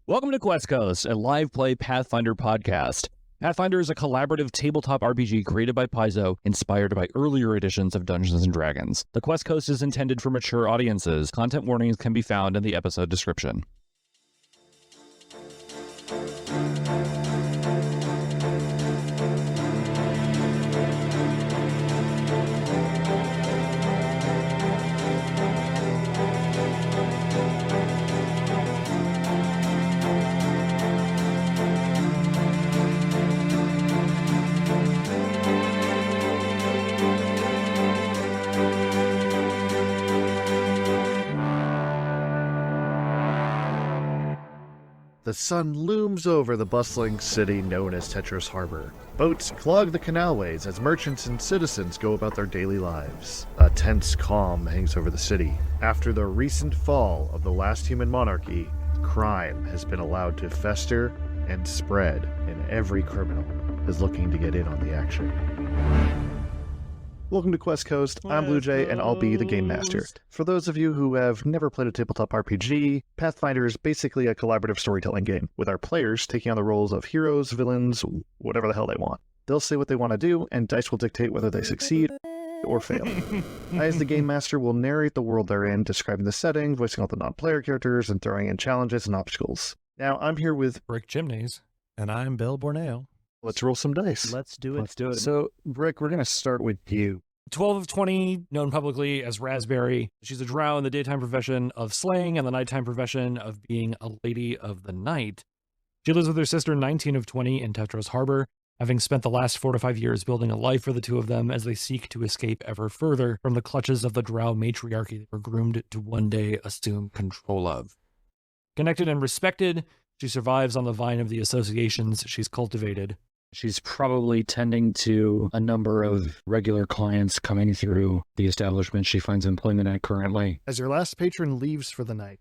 Welcome to Quest Coast, a live play Pathfinder podcast. Pathfinder is a collaborative tabletop RPG created by Paizo, inspired by earlier editions of Dungeons & Dragons. The Quest Coast is intended for mature audiences. Content warnings can be found in the episode description. The sun looms over the bustling city known as Tetros Harbor. Boats clog the canalways as merchants and citizens go about their daily lives. A tense calm hangs over the city. After the recent fall of the last human monarchy, crime has been allowed to fester and spread, and every criminal is looking to get in on the action. Welcome to Quest Coast. I'm Blue Jay, and I'll be the Game Master. For those of you who have never played a tabletop RPG, Pathfinder is basically a collaborative storytelling game, with our players taking on the roles of heroes, villains, whatever the hell they want. They'll say what they want to do, and dice will dictate whether they succeed or fail. I, as the Game Master, will narrate the world they're in, describing the setting, voicing all the non-player characters, and throwing in challenges and obstacles. Now, I'm here with Brick Chimneys. And I'm Bill Borneo. Let's roll some dice. Let's do it. Let's do it. So, Brick, we're going to start with you. 12 of 20, known publicly as Raspberry. She's a drow in the daytime profession of slaying and the nighttime profession of being a lady of the night. She lives with her sister, 19 of 20, in Tetros Harbor, having spent the last 4 to 5 years building a life for the two of them as they seek to escape ever further from the clutches of the drow matriarchy they were groomed to one day assume control of. Connected and respected, she survives on the vine of the associations she's cultivated. She's probably tending to a number of regular clients coming through the establishment she finds employment at currently. As your last patron leaves for the night,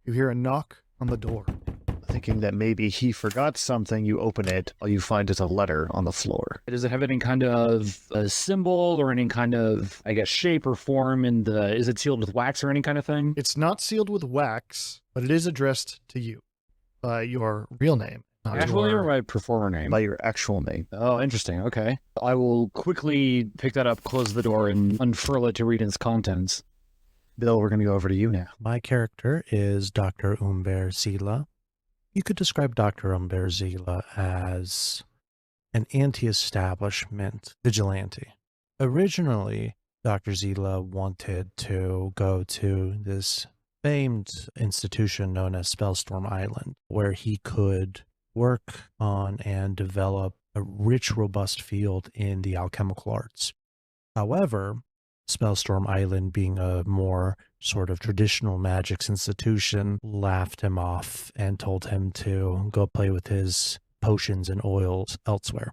you hear a knock on the door. Thinking that maybe he forgot something, you open it, all you find is a letter on the floor. Does it have any kind of a symbol or any kind of, shape or form is it sealed with wax or any kind of thing? It's not sealed with wax, but it is addressed to you by your real name. Actual name or my performer name? By your actual name. Oh, interesting. Okay. I will quickly pick that up, close the door, and unfurl it to read its contents. Bill, we're going to go over to you now. My character is Dr. Umber Zila. You could describe Dr. Umber Zila as an anti-establishment vigilante. Originally, Dr. Zila wanted to go to this famed institution known as Spellstorm Island, where he could work on and develop a rich, robust field in the alchemical arts. However, Spellstorm Island, being a more sort of traditional magics institution, laughed him off and told him to go play with his potions and oils elsewhere.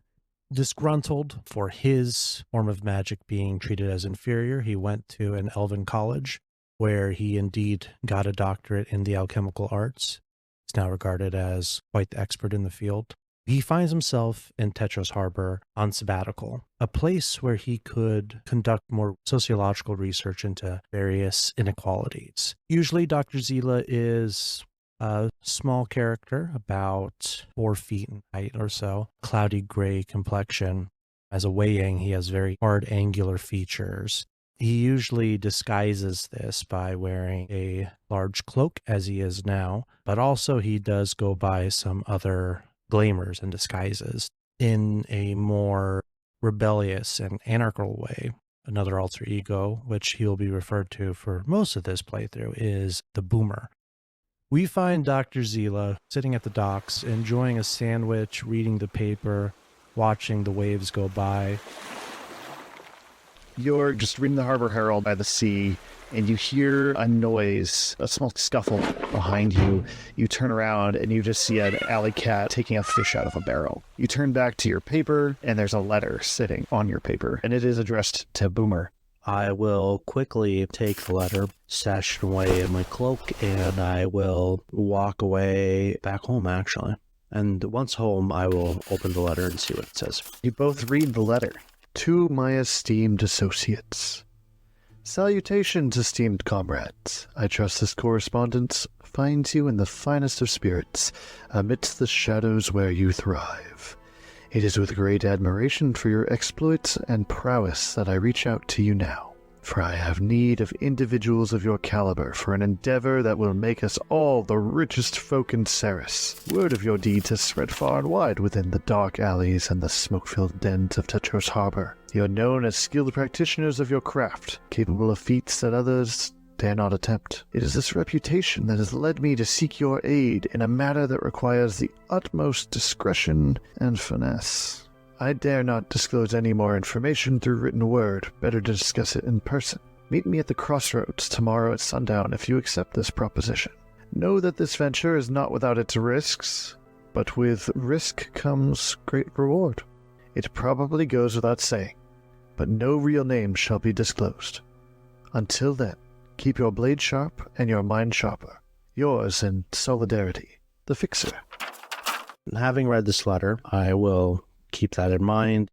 Disgruntled for his form of magic being treated as inferior, he went to an elven college where he indeed got a doctorate in the alchemical arts. He's now regarded as quite the expert in the field. He finds himself in Tetros Harbor on sabbatical, a place where he could conduct more sociological research into various inequalities. Usually Dr. Zila is a small character, about 4 feet in height or so, cloudy gray complexion. As a Wei-Yang, he has very hard angular features. He usually disguises this by wearing a large cloak, as he is now, but also he does go by some other glamours and disguises in a more rebellious and anarchical way. Another alter ego, which he will be referred to for most of this playthrough, is the Boomer. We find Dr. Zila sitting at the docks, enjoying a sandwich, reading the paper, watching the waves go by. You're just reading the Harbor Herald by the sea, and you hear a noise, a small scuffle behind you. You turn around, and you just see an alley cat taking a fish out of a barrel. You turn back to your paper, and there's a letter sitting on your paper, and it is addressed to Boomer. I will quickly take the letter, stash it away in my cloak, and I will walk away back home, actually. And once home, I will open the letter and see what it says. You both read the letter. To my esteemed associates. Salutations, esteemed comrades. I trust this correspondence finds you in the finest of spirits, amidst the shadows where you thrive. It is with great admiration for your exploits and prowess that I reach out to you now, for I have need of individuals of your caliber for an endeavor that will make us all the richest folk in Ceres. Word of your deeds has spread far and wide within the dark alleys and the smoke-filled dens of Tetros Harbor. You are known as skilled practitioners of your craft, capable of feats that others dare not attempt. It is this reputation that has led me to seek your aid in a matter that requires the utmost discretion and finesse. I dare not disclose any more information through written word, better to discuss it in person. Meet me at the crossroads tomorrow at sundown if you accept this proposition. Know that this venture is not without its risks, but with risk comes great reward. It probably goes without saying, but no real name shall be disclosed. Until then, keep your blade sharp and your mind sharper. Yours in solidarity, the Fixer. Having read this letter, I will keep that in mind,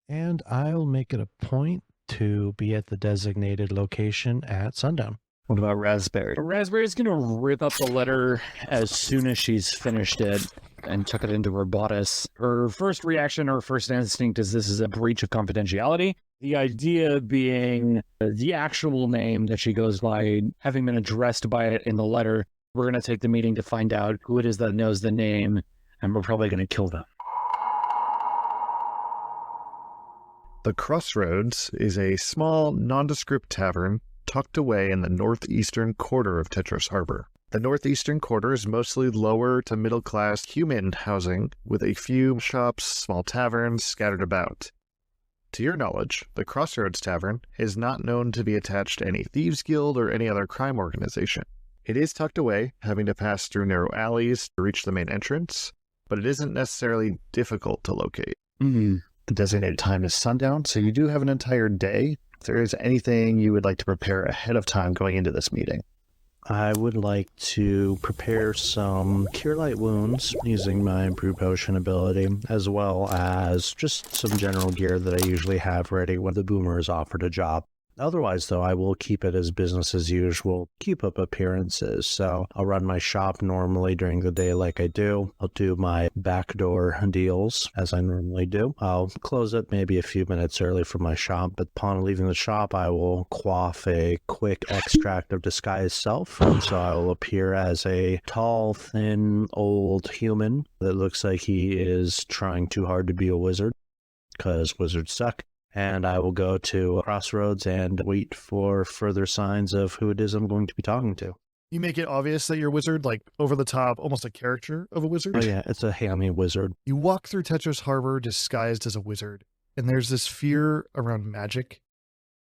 and I'll make it a point to be at the designated location at sundown. What about Raspberry? Raspberry's going to rip up the letter as soon as she's finished it and tuck it into her bodice. Her first reaction, her first instinct is this is a breach of confidentiality. The idea being the actual name that she goes by, having been addressed by it in the letter. We're going to take the meeting to find out who it is that knows the name, and we're probably going to kill them. The Crossroads is a small, nondescript tavern tucked away in the northeastern quarter of Tetros Harbor. The northeastern quarter is mostly lower to middle-class human housing, with a few shops, small taverns scattered about. To your knowledge, the Crossroads Tavern is not known to be attached to any thieves' guild or any other crime organization. It is tucked away, having to pass through narrow alleys to reach the main entrance, but it isn't necessarily difficult to locate. Mm-hmm. The designated time is sundown, so you do have an entire day. If there is anything you would like to prepare ahead of time going into this meeting. I would like to prepare some Cure Light Wounds using my Improved Potion ability, as well as just some general gear that I usually have ready when the boomer is offered a job. Otherwise, though, I will keep it as business as usual, keep up appearances. So I'll run my shop normally during the day like I do. I'll do my backdoor deals as I normally do. I'll close it maybe a few minutes early from my shop, but upon leaving the shop, I will quaff a quick extract of disguise self. So I will appear as a tall, thin, old human that looks like he is trying too hard to be a wizard, because wizards suck. And I will go to Crossroads and wait for further signs of who it is I'm going to be talking to. You make it obvious that you're a wizard, like over the top, almost a caricature of a wizard. Oh yeah, it's a hammy wizard. You walk through Tetros Harbor disguised as a wizard, and there's this fear around magic.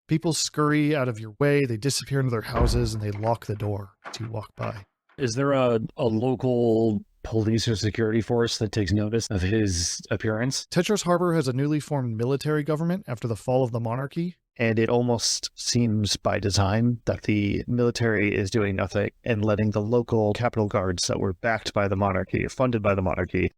People scurry out of your way, they disappear into their houses, and they lock the door as you walk by. Is there a local police or security force that takes notice of his appearance? Tetros Harbor has a newly formed military government after the fall of the monarchy. And it almost seems by design that the military is doing nothing and letting the local capital guards that were backed by the monarchy, funded by the monarchy,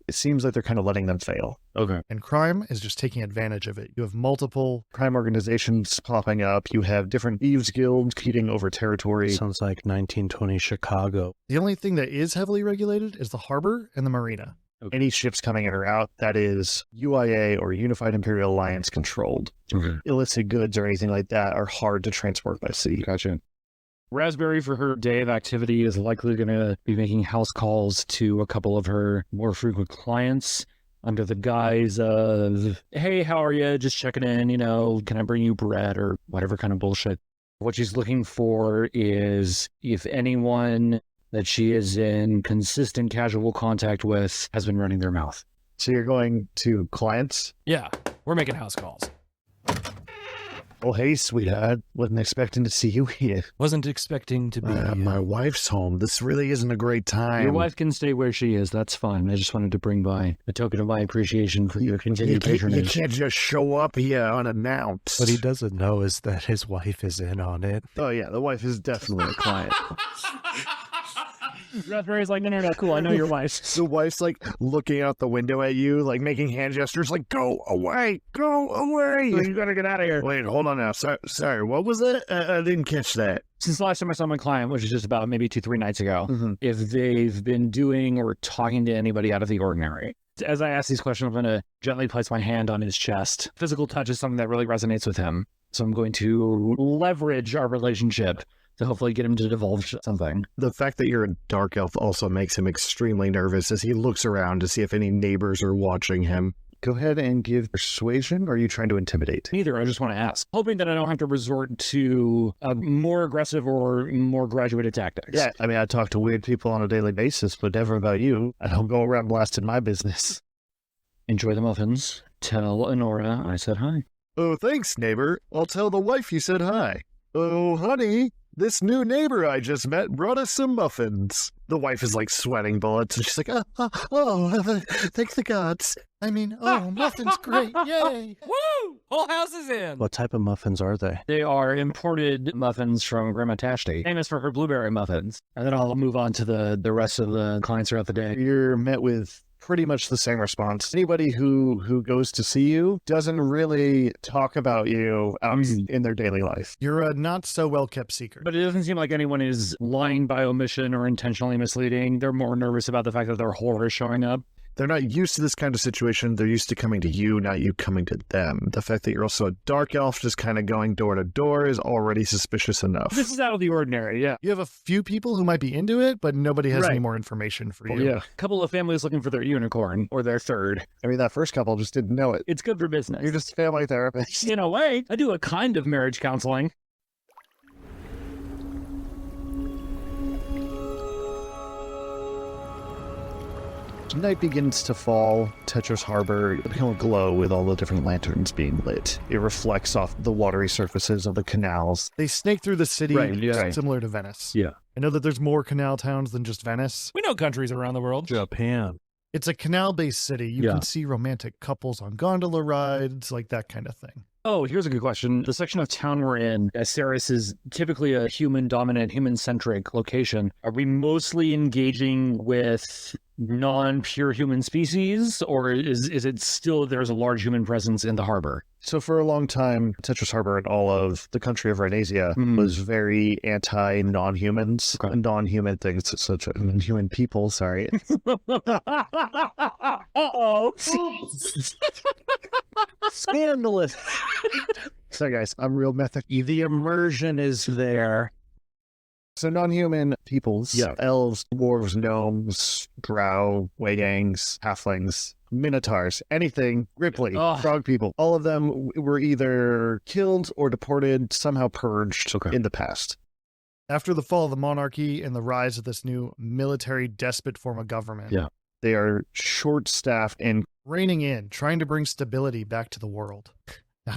it seems like they're kind of letting them fail. Okay. And crime is just taking advantage of it. You have multiple crime organizations popping up. You have different thieves guilds competing over territory. Sounds like 1920 Chicago. The only thing that is heavily regulated is the harbor and the marina. Okay. Any ships coming in or out that is UIA or Unified Imperial Alliance controlled. Okay. Illicit goods or anything like that are hard to transport by sea. Gotcha. Raspberry, for her day of activity, is likely going to be making house calls to a couple of her more frequent clients under the guise of, hey, how are you? Just checking in, can I bring you bread or whatever kind of bullshit. What she's looking for is if anyone that she is in consistent casual contact with has been running their mouth. So you're going to clients? Yeah, we're making house calls. Oh, hey, sweetheart. Wasn't expecting to see you here. Wasn't expecting to be My wife's home. This really isn't a great time. Your wife can stay where she is. That's fine. I just wanted to bring by a token of my appreciation for your continued patronage. You can't just show up here unannounced. What he doesn't know is that his wife is in on it. Oh, yeah. The wife is definitely a client. Raspberry's like, no, cool. I know your wife. The wife's like looking out the window at you, like making hand gestures, like "Go away, go away! You gotta get out of here. Wait, hold on now. Sorry, what was that? I didn't catch that." Since the last time I saw my client, which is just about maybe 2-3 nights ago, if they've been doing or talking to anybody out of the ordinary. As I ask these questions, I'm going to gently place my hand on his chest. Physical touch is something that really resonates with him. So I'm going to leverage our relationship to hopefully get him to divulge something. The fact that you're a dark elf also makes him extremely nervous as he looks around to see if any neighbors are watching him. Go ahead and give persuasion, or are you trying to intimidate? Neither, I just want to ask. Hoping that I don't have to resort to more aggressive or more graduated tactics. Yeah, I mean, I talk to weird people on a daily basis, but never about you. I don't go around blasting my business. Enjoy the muffins. Tell Honora I said hi. Oh, thanks, neighbor. I'll tell the wife you said hi. Oh, honey, this new neighbor I just met brought us some muffins. The wife is like sweating bullets, and she's like, thank the gods. I mean, muffins, great, yay. Woo! Whole house is in. What type of muffins are they? They are imported muffins from Grandma Tashti, famous for her blueberry muffins. And then I'll move on to the rest of the clients throughout the day. You're met with pretty much the same response. Anybody who goes to see you doesn't really talk about you in their daily life. You're a not so well kept secret. But it doesn't seem like anyone is lying by omission or intentionally misleading. They're more nervous about the fact that their horror is showing up. They're not used to this kind of situation. They're used to coming to you, not you coming to them. The fact that you're also a dark elf just kind of going door to door is already suspicious enough. This is out of the ordinary, yeah. You have a few people who might be into it, but nobody has any more information for you. Yeah. A couple of families looking for their unicorn or their third. I mean, that first couple just didn't know it. It's good for business. You're just family therapists. In a way, I do a kind of marriage counseling. Night begins to fall. Tetris Harbor become aglow with all the different lanterns being lit. It reflects off the watery surfaces of the canals. They snake through the city, Right. similar to Venice. Yeah. I know that there's more canal towns than just Venice. We know countries around the world. Japan. It's a canal-based city. You can see romantic couples on gondola rides, like that kind of thing. Oh, here's a good question. The section of town we're in, as Ceres is typically a human-dominant, human-centric location, are we mostly engaging with non-pure human species, or is it still there's a large human presence in the harbor? So for a long time, Tetris Harbor and all of the country of Rhodesia was very anti-non-humans. Okay. Non-human things, such as non-human people, sorry. Uh-oh. Scandalous. Sorry guys, I'm real method. The immersion is there. So non-human peoples, elves, dwarves, gnomes, drow, waygangs, halflings, minotaurs, anything, Ripley, frog people, all of them were either killed or deported, somehow purged in the past. After the fall of the monarchy and the rise of this new military despot form of government, they are short-staffed and reining in, trying to bring stability back to the world.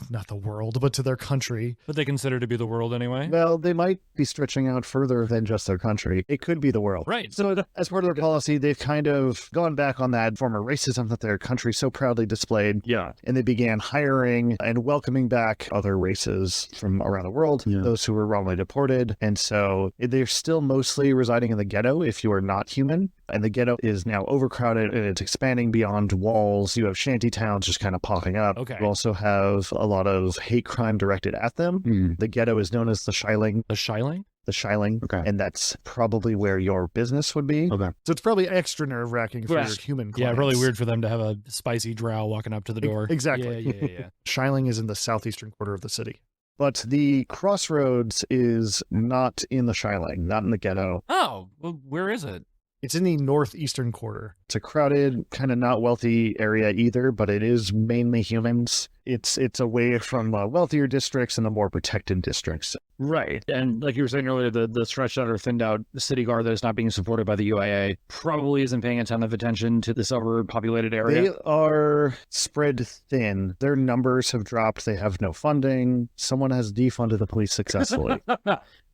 Not the world, but to their country. But they consider to be the world anyway. Well, they might be stretching out further than just their country. It could be the world. Right. So as part of their policy, they've kind of gone back on that former racism that their country so proudly displayed. Yeah. And they began hiring and welcoming back other races from around the world, those who were wrongly deported. And so they're still mostly residing in the ghetto if you are not human. And the ghetto is now overcrowded and it's expanding beyond walls. You have shanty towns just kind of popping up. Okay. You also have a lot of hate crime directed at them. The ghetto is known as the Shiling. The Shiling? The Shiling. Okay. And that's probably where your business would be. Okay. So it's probably extra nerve-wracking for your human clients. Yeah, really weird for them to have a spicy drow walking up to the door. Exactly. Yeah. Shiling is in the southeastern quarter of the city. But the crossroads is not in the Shiling, not in the ghetto. Oh, well, where is it? It's in the northeastern quarter. It's a crowded, kind of not wealthy area either, but it is mainly humans. It's away from wealthier districts and the more protected districts. Right. And like you were saying earlier, the stretched out or thinned out city guard that is not being supported by the UIA probably isn't paying a ton of attention to this overpopulated area. They are spread thin. Their numbers have dropped. They have no funding. Someone has defunded the police successfully.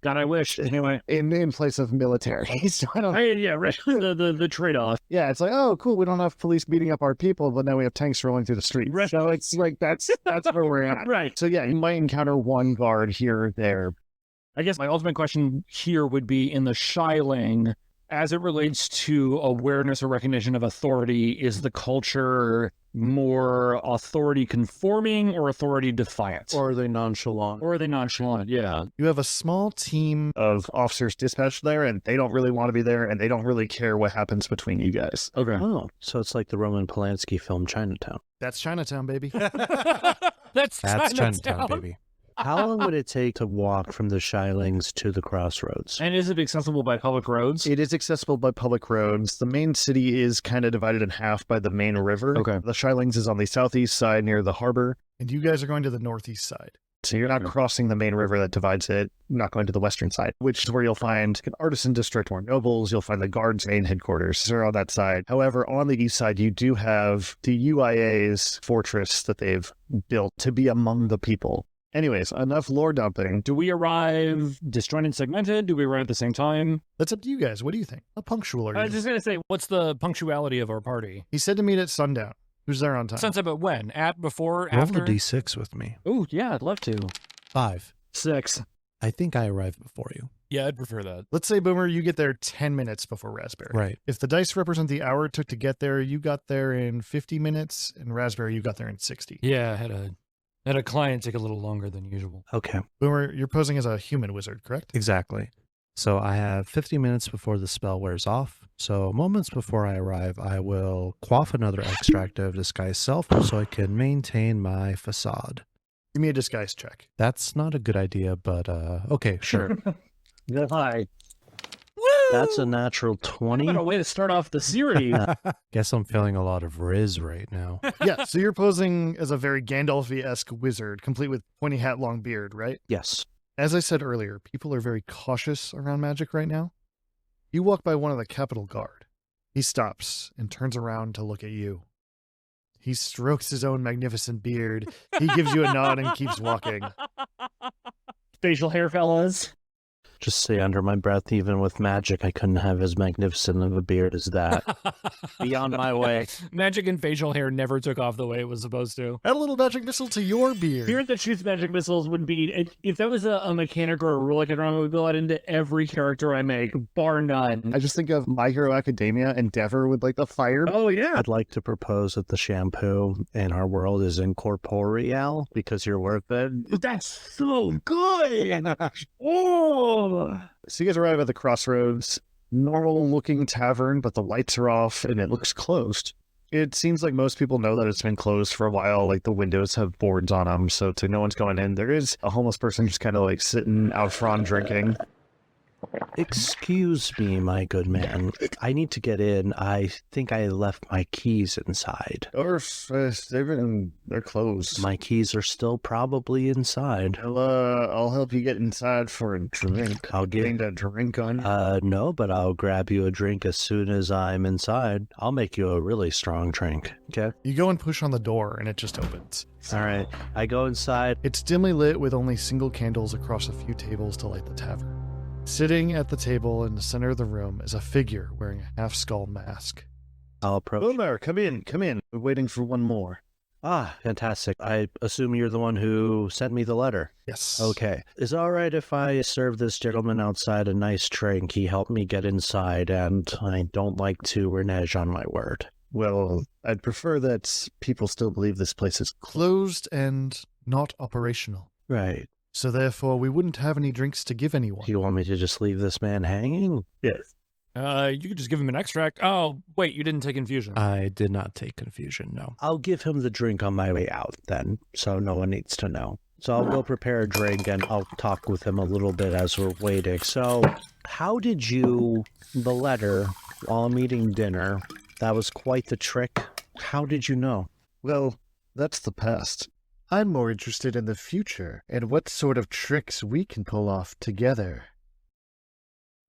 God, I wish. Anyway. In place of military. So I don't... Yeah, right. The trade-off. Yeah, it's like, oh, cool, we don't have police beating up our people, but now we have tanks rolling through the street. Right. So it's like, that's where we're at. Right. So yeah, you might encounter one guard here or there. I guess my ultimate question here would be in the Shiling, As it relates to awareness or recognition of authority, is the culture more authority conforming or authority defiant? Or are they nonchalant? Or are they nonchalant? Yeah. You have a small team. Of officers dispatched there, and they don't really want to be there, and they don't really care what happens between you guys. Okay. Oh, so it's like the Roman Polanski film Chinatown. That's Chinatown, baby. That's That's Chinatown. Chinatown, baby. How long would it take to walk from the Shylings to the crossroads? And is it accessible by public roads? It is accessible by public roads. The main city is kind of divided in half by the main river. Okay. The Shylings is on the southeast side near the harbor. And you guys are going to the northeast side. So you're not crossing the main river that divides it, not going to the western side, which is where you'll find an artisan district or nobles. You'll find the guard's main headquarters. They're on that side. However, on the east side, you do have the UIA's fortress that they've built to be among the people. Anyways, enough lore dumping. Do we arrive disjointed, segmented? Do we arrive at the same time? That's up to you guys. What do you think? How punctual are you? I was just going to say, what's the punctuality of our party? He said to meet at sundown. Who's there on time? Sunset, but when? At, before, Roll after? a d6 with me. Oh, yeah, I'd love to. 5. 6. I think I arrived before you. Yeah, I'd prefer that. Let's say, Boomer, you get there 10 minutes before Raspberry. Right. If the dice represent the hour it took to get there, you got there in 50 minutes, and Raspberry, you got there in 60. Yeah, I had a client take a little longer than usual. Okay. Boomer, you're posing as a human wizard, correct? Exactly. So I have 50 minutes before the spell wears off. So moments before I arrive, I will quaff another extract of disguise self so I can maintain my facade. Give me a disguise check. That's not a good idea, but okay, sure. Hi. That's a natural 20. What a way to start off the series. Guess I'm feeling a lot of Riz right now. Yeah, so you're posing as a very Gandalf-esque wizard, complete with pointy hat, long beard, right? Yes. As I said earlier, people are very cautious around magic right now. You walk by one of the Capitol Guard. He stops and turns around to look at you. He strokes his own magnificent beard. He gives you a nod and keeps walking. Facial hair, fellas. Just say under my breath, even with magic, I couldn't have as magnificent of a beard as that. Beyond my way. Magic and facial hair never took off the way it was supposed to. Add a little magic missile to your beard. Beard that shoots magic missiles would be, if that was a mechanic or a rule I could run, it would build that into every character I make, bar none. I just think of My Hero Academia, Endeavor with like the fire. Oh, yeah. I'd like to propose that the shampoo in our world is incorporeal because you're worth it. That's so good. Oh. So you guys arrive at the crossroads. Normal looking tavern, but the lights are off and it looks closed. It seems like most people know that it's been closed for a while. Like the windows have boards on them, so no one's going in. There is a homeless person just kind of like sitting out front drinking. Excuse me, my good man. I need to get in. I think I left my keys inside. Or if they're closed. My keys are still probably inside. I'll help you get inside for a drink. I'll get Getting a drink on. no, but I'll grab you a drink as soon as I'm inside. I'll make you a really strong drink. Okay? You go and push on the door, and it just opens. All right. I go inside. It's dimly lit with only single candles across a few tables to light the tavern. Sitting at the table in the center of the room is a figure wearing a half-skull mask. I'll approach. Boomer, come in. We're waiting for one more. Ah, fantastic. I assume you're the one who sent me the letter. Yes. Okay. Is it all right if I serve this gentleman outside a nice drink? He helped me get inside, and I don't like to renege on my word. Well, I'd prefer that people still believe this place is Closed and not operational. Right. So therefore, we wouldn't have any drinks to give anyone. You want me to just leave this man hanging? Yes. You could just give him an extract. Oh, wait, you didn't take infusion. I did not take confusion, no. I'll give him the drink on my way out then, so no one needs to know. So I'll go prepare a drink and I'll talk with him a little bit as we're waiting. So how did the letter while I'm eating dinner, that was quite the trick. How did you know? Well, that's the past. I'm more interested in the future and what sort of tricks we can pull off together.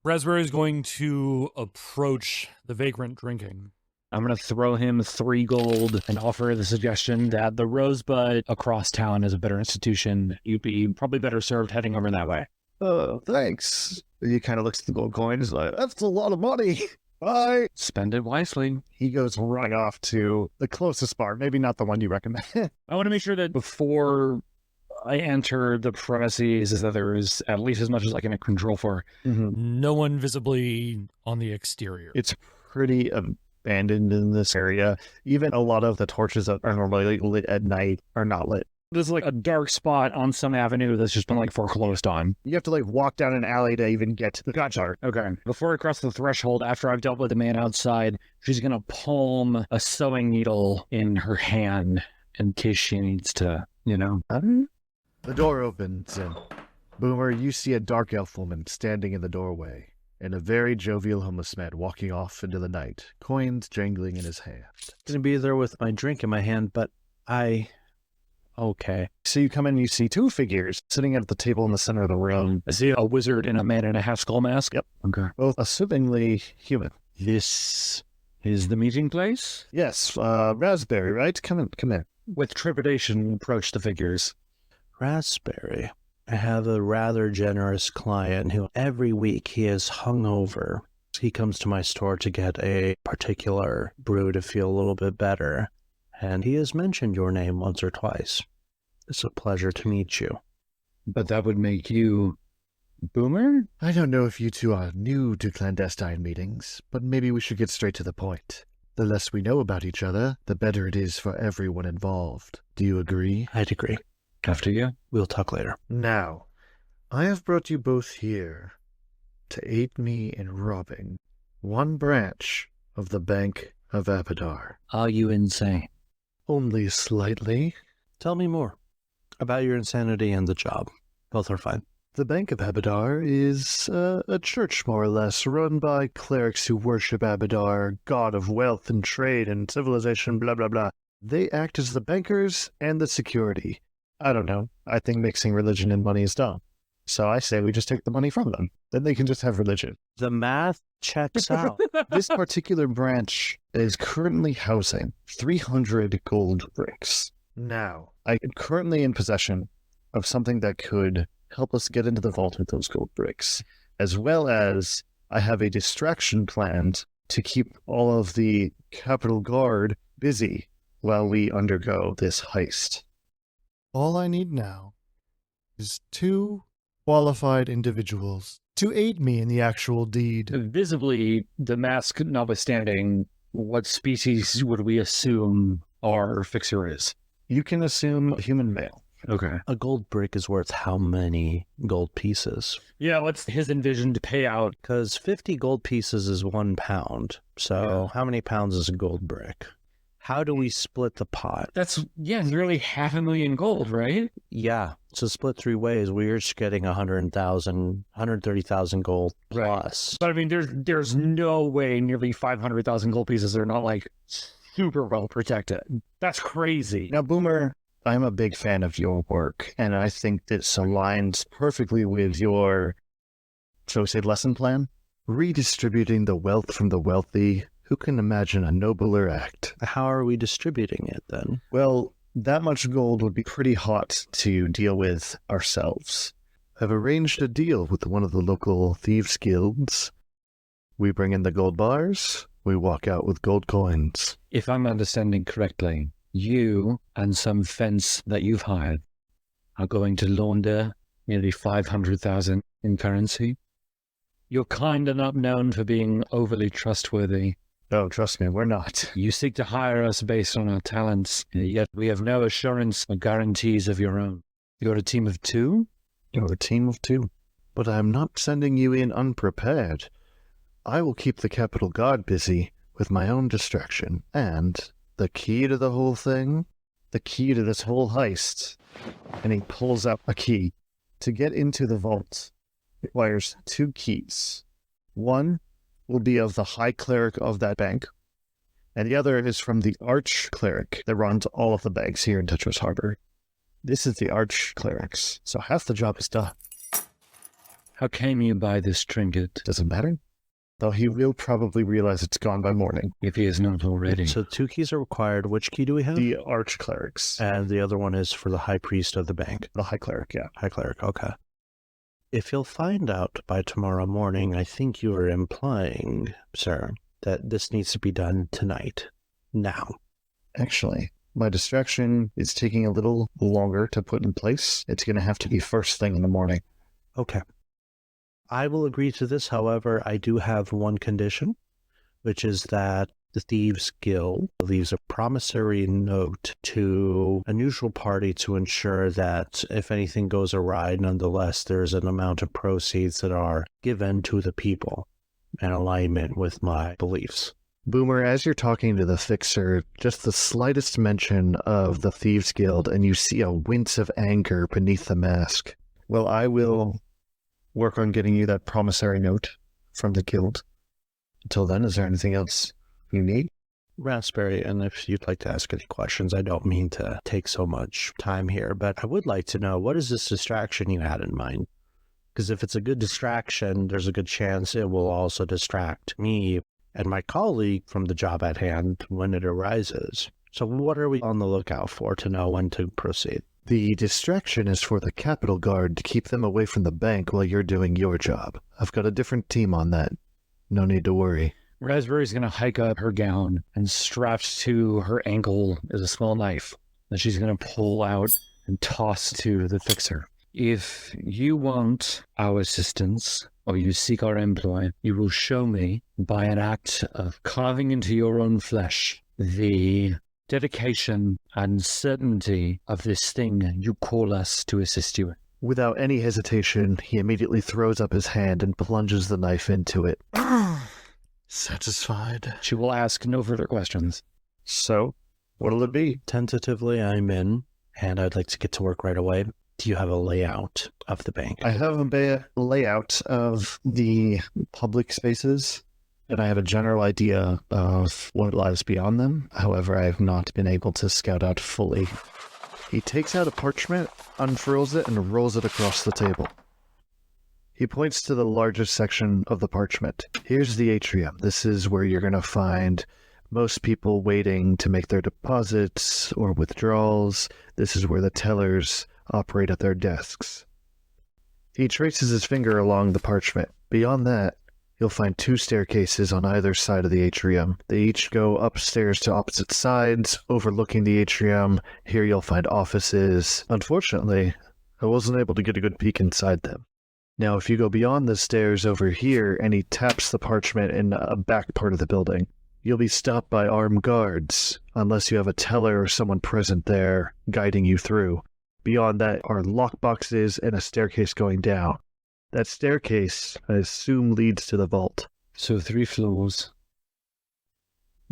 Raspberry is going to approach the vagrant drinking. I'm going to throw him 3 gold and offer the suggestion that the Rosebud across town is a better institution. You'd be probably better served heading over that way. Oh, thanks. He kind of looks at the gold coins like, that's a lot of money. Bye. Spend it wisely. He goes running off to the closest bar, maybe not the one you recommend. I want to make sure that before I enter the premises is that there is at least as much as I can control for. No one visibly on the exterior. It's pretty abandoned in this area. Even a lot of the torches that are normally lit at night are not lit. There's like a dark spot on some avenue that's just been like foreclosed on. You have to like walk down an alley to even get to the gotcha. Okay. Before I cross the threshold, after I've dealt with the man outside, she's going to palm a sewing needle in her hand in case she needs to, The door opens, and Boomer, you see a dark elf woman standing in the doorway, and a very jovial homeless man walking off into the night, coins jangling in his hand. Gonna be there with my drink in my hand, but okay. So you come in and you see two figures sitting at the table in the center of the room. I see a wizard in a man in a half skull mask. Yep. Okay. Both assumingly human. This is the meeting place? Yes, Raspberry, right? Come in. With trepidation, approach the figures. Raspberry. I have a rather generous client who every week he is hungover. He comes to my store to get a particular brew to feel a little bit better, and he has mentioned your name once or twice. It's a pleasure to meet you. But that would make you Boomer? I don't know if you two are new to clandestine meetings, but maybe we should get straight to the point. The less we know about each other, the better it is for everyone involved. Do you agree? I'd agree. After you. We'll talk later. Now, I have brought you both here to aid me in robbing one branch of the Bank of Abadar. Are you insane? Only slightly. Tell me more about your insanity and the job. Both are fine. The Bank of Abadar is a church, more or less, run by clerics who worship Abadar, god of wealth and trade and civilization, blah, blah, blah. They act as the bankers and the security. I don't know. I think mixing religion and money is dumb. So I say we just take the money from them. Then they can just have religion. The math checks out. This particular branch is currently housing 300 gold bricks. Now, I am currently in possession of something that could help us get into the vault with those gold bricks, as well as I have a distraction planned to keep all of the Capitol Guard busy while we undergo this heist. all I need now is 2 qualified individuals to aid me in the actual deed. Visibly, the mask notwithstanding, what species would we assume our fixer is? You can assume a human male. Okay. A gold brick is worth how many gold pieces? Yeah, what's his envisioned payout? Because 50 gold pieces is 1 pound. So how many pounds is a gold brick? How do we split the pot? That's, nearly 500,000 gold, right? Yeah. So split 3 ways. We're just getting 130,000 gold plus. But I mean, there's no way nearly 500,000 gold pieces are not like super well protected. That's crazy. Now, Boomer, I'm a big fan of your work, and I think this aligns perfectly with your, shall we say, lesson plan? Redistributing the wealth from the wealthy. Who can imagine a nobler act? How are we distributing it then? Well, that much gold would be pretty hot to deal with ourselves. I've arranged a deal with one of the local thieves' guilds. We bring in the gold bars, we walk out with gold coins. If I'm understanding correctly, you and some fence that you've hired are going to launder nearly 500,000 in currency. You're kind of not known for being overly trustworthy. Oh, trust me, we're not. You seek to hire us based on our talents, yet we have no assurance or guarantees of your own. You're a team of 2? You're a team of 2. But I'm not sending you in unprepared. I will keep the Capitol Guard busy with my own distraction. And the key to the whole thing, the key to this whole heist, and he pulls out a key. To get into the vault requires 2 keys. One will be of the high cleric of that bank, and the other is from the arch cleric that runs all of the banks here in Tetris Harbor. This is the arch clerics, so half the job is done. How came you by this trinket? Doesn't matter, though he will probably realize it's gone by morning. If he is not already. So 2 keys are required. Which key do we have? The arch clerics. And the other one is for the high priest of the bank. The high cleric, yeah. High cleric, okay. If you'll find out by tomorrow morning, I think you are implying, sir, that this needs to be done tonight. Now. Actually, My distraction is taking a little longer to put in place. It's going to have to be first thing in the morning. Okay. I will agree to this. However, I do have one condition, which is that the Thieves Guild leaves a promissory note to a neutral party to ensure that if anything goes awry, nonetheless, there's an amount of proceeds that are given to the people in alignment with my beliefs. Boomer, as you're talking to the fixer, just the slightest mention of the Thieves Guild, and you see a wince of anger beneath the mask. Well, I will work on getting you that promissory note from the guild. Until then, is there anything else you need? Raspberry, and if you'd like to ask any questions, I don't mean to take so much time here, but I would like to know, what is this distraction you had in mind? Because if it's a good distraction, there's a good chance it will also distract me and my colleague from the job at hand when it arises. So what are we on the lookout for to know when to proceed? The distraction is for the Capitol Guard to keep them away from the bank while you're doing your job. I've got a different team on that. No need to worry. Raspberry's going to hike up her gown, and strapped to her ankle is a small knife that she's going to pull out and toss to the fixer. If you want our assistance, or you seek our employ, you will show me, by an act of carving into your own flesh, the dedication and certainty of this thing you call us to assist you in. Without any hesitation, he immediately throws up his hand and plunges the knife into it. Satisfied? She will ask no further questions. So, what'll it be? Tentatively, I'm in, and I'd like to get to work right away. Do you have a layout of the bank? I have a layout of the public spaces, and I have a general idea of what lies beyond them. However, I have not been able to scout out fully. He takes out a parchment, unfurls it, and rolls it across the table. He points to the largest section of the parchment. Here's the atrium. This is where you're going to find most people waiting to make their deposits or withdrawals. This is where the tellers operate at their desks. He traces his finger along the parchment. Beyond that, you'll find 2 staircases on either side of the atrium. They each go upstairs to opposite sides, overlooking the atrium. Here you'll find offices. Unfortunately, I wasn't able to get a good peek inside them. Now, if you go beyond the stairs over here, and he taps the parchment in a back part of the building, you'll be stopped by armed guards, unless you have a teller or someone present there guiding you through. Beyond that are lockboxes and a staircase going down. That staircase, I assume, leads to the vault. So 3 floors.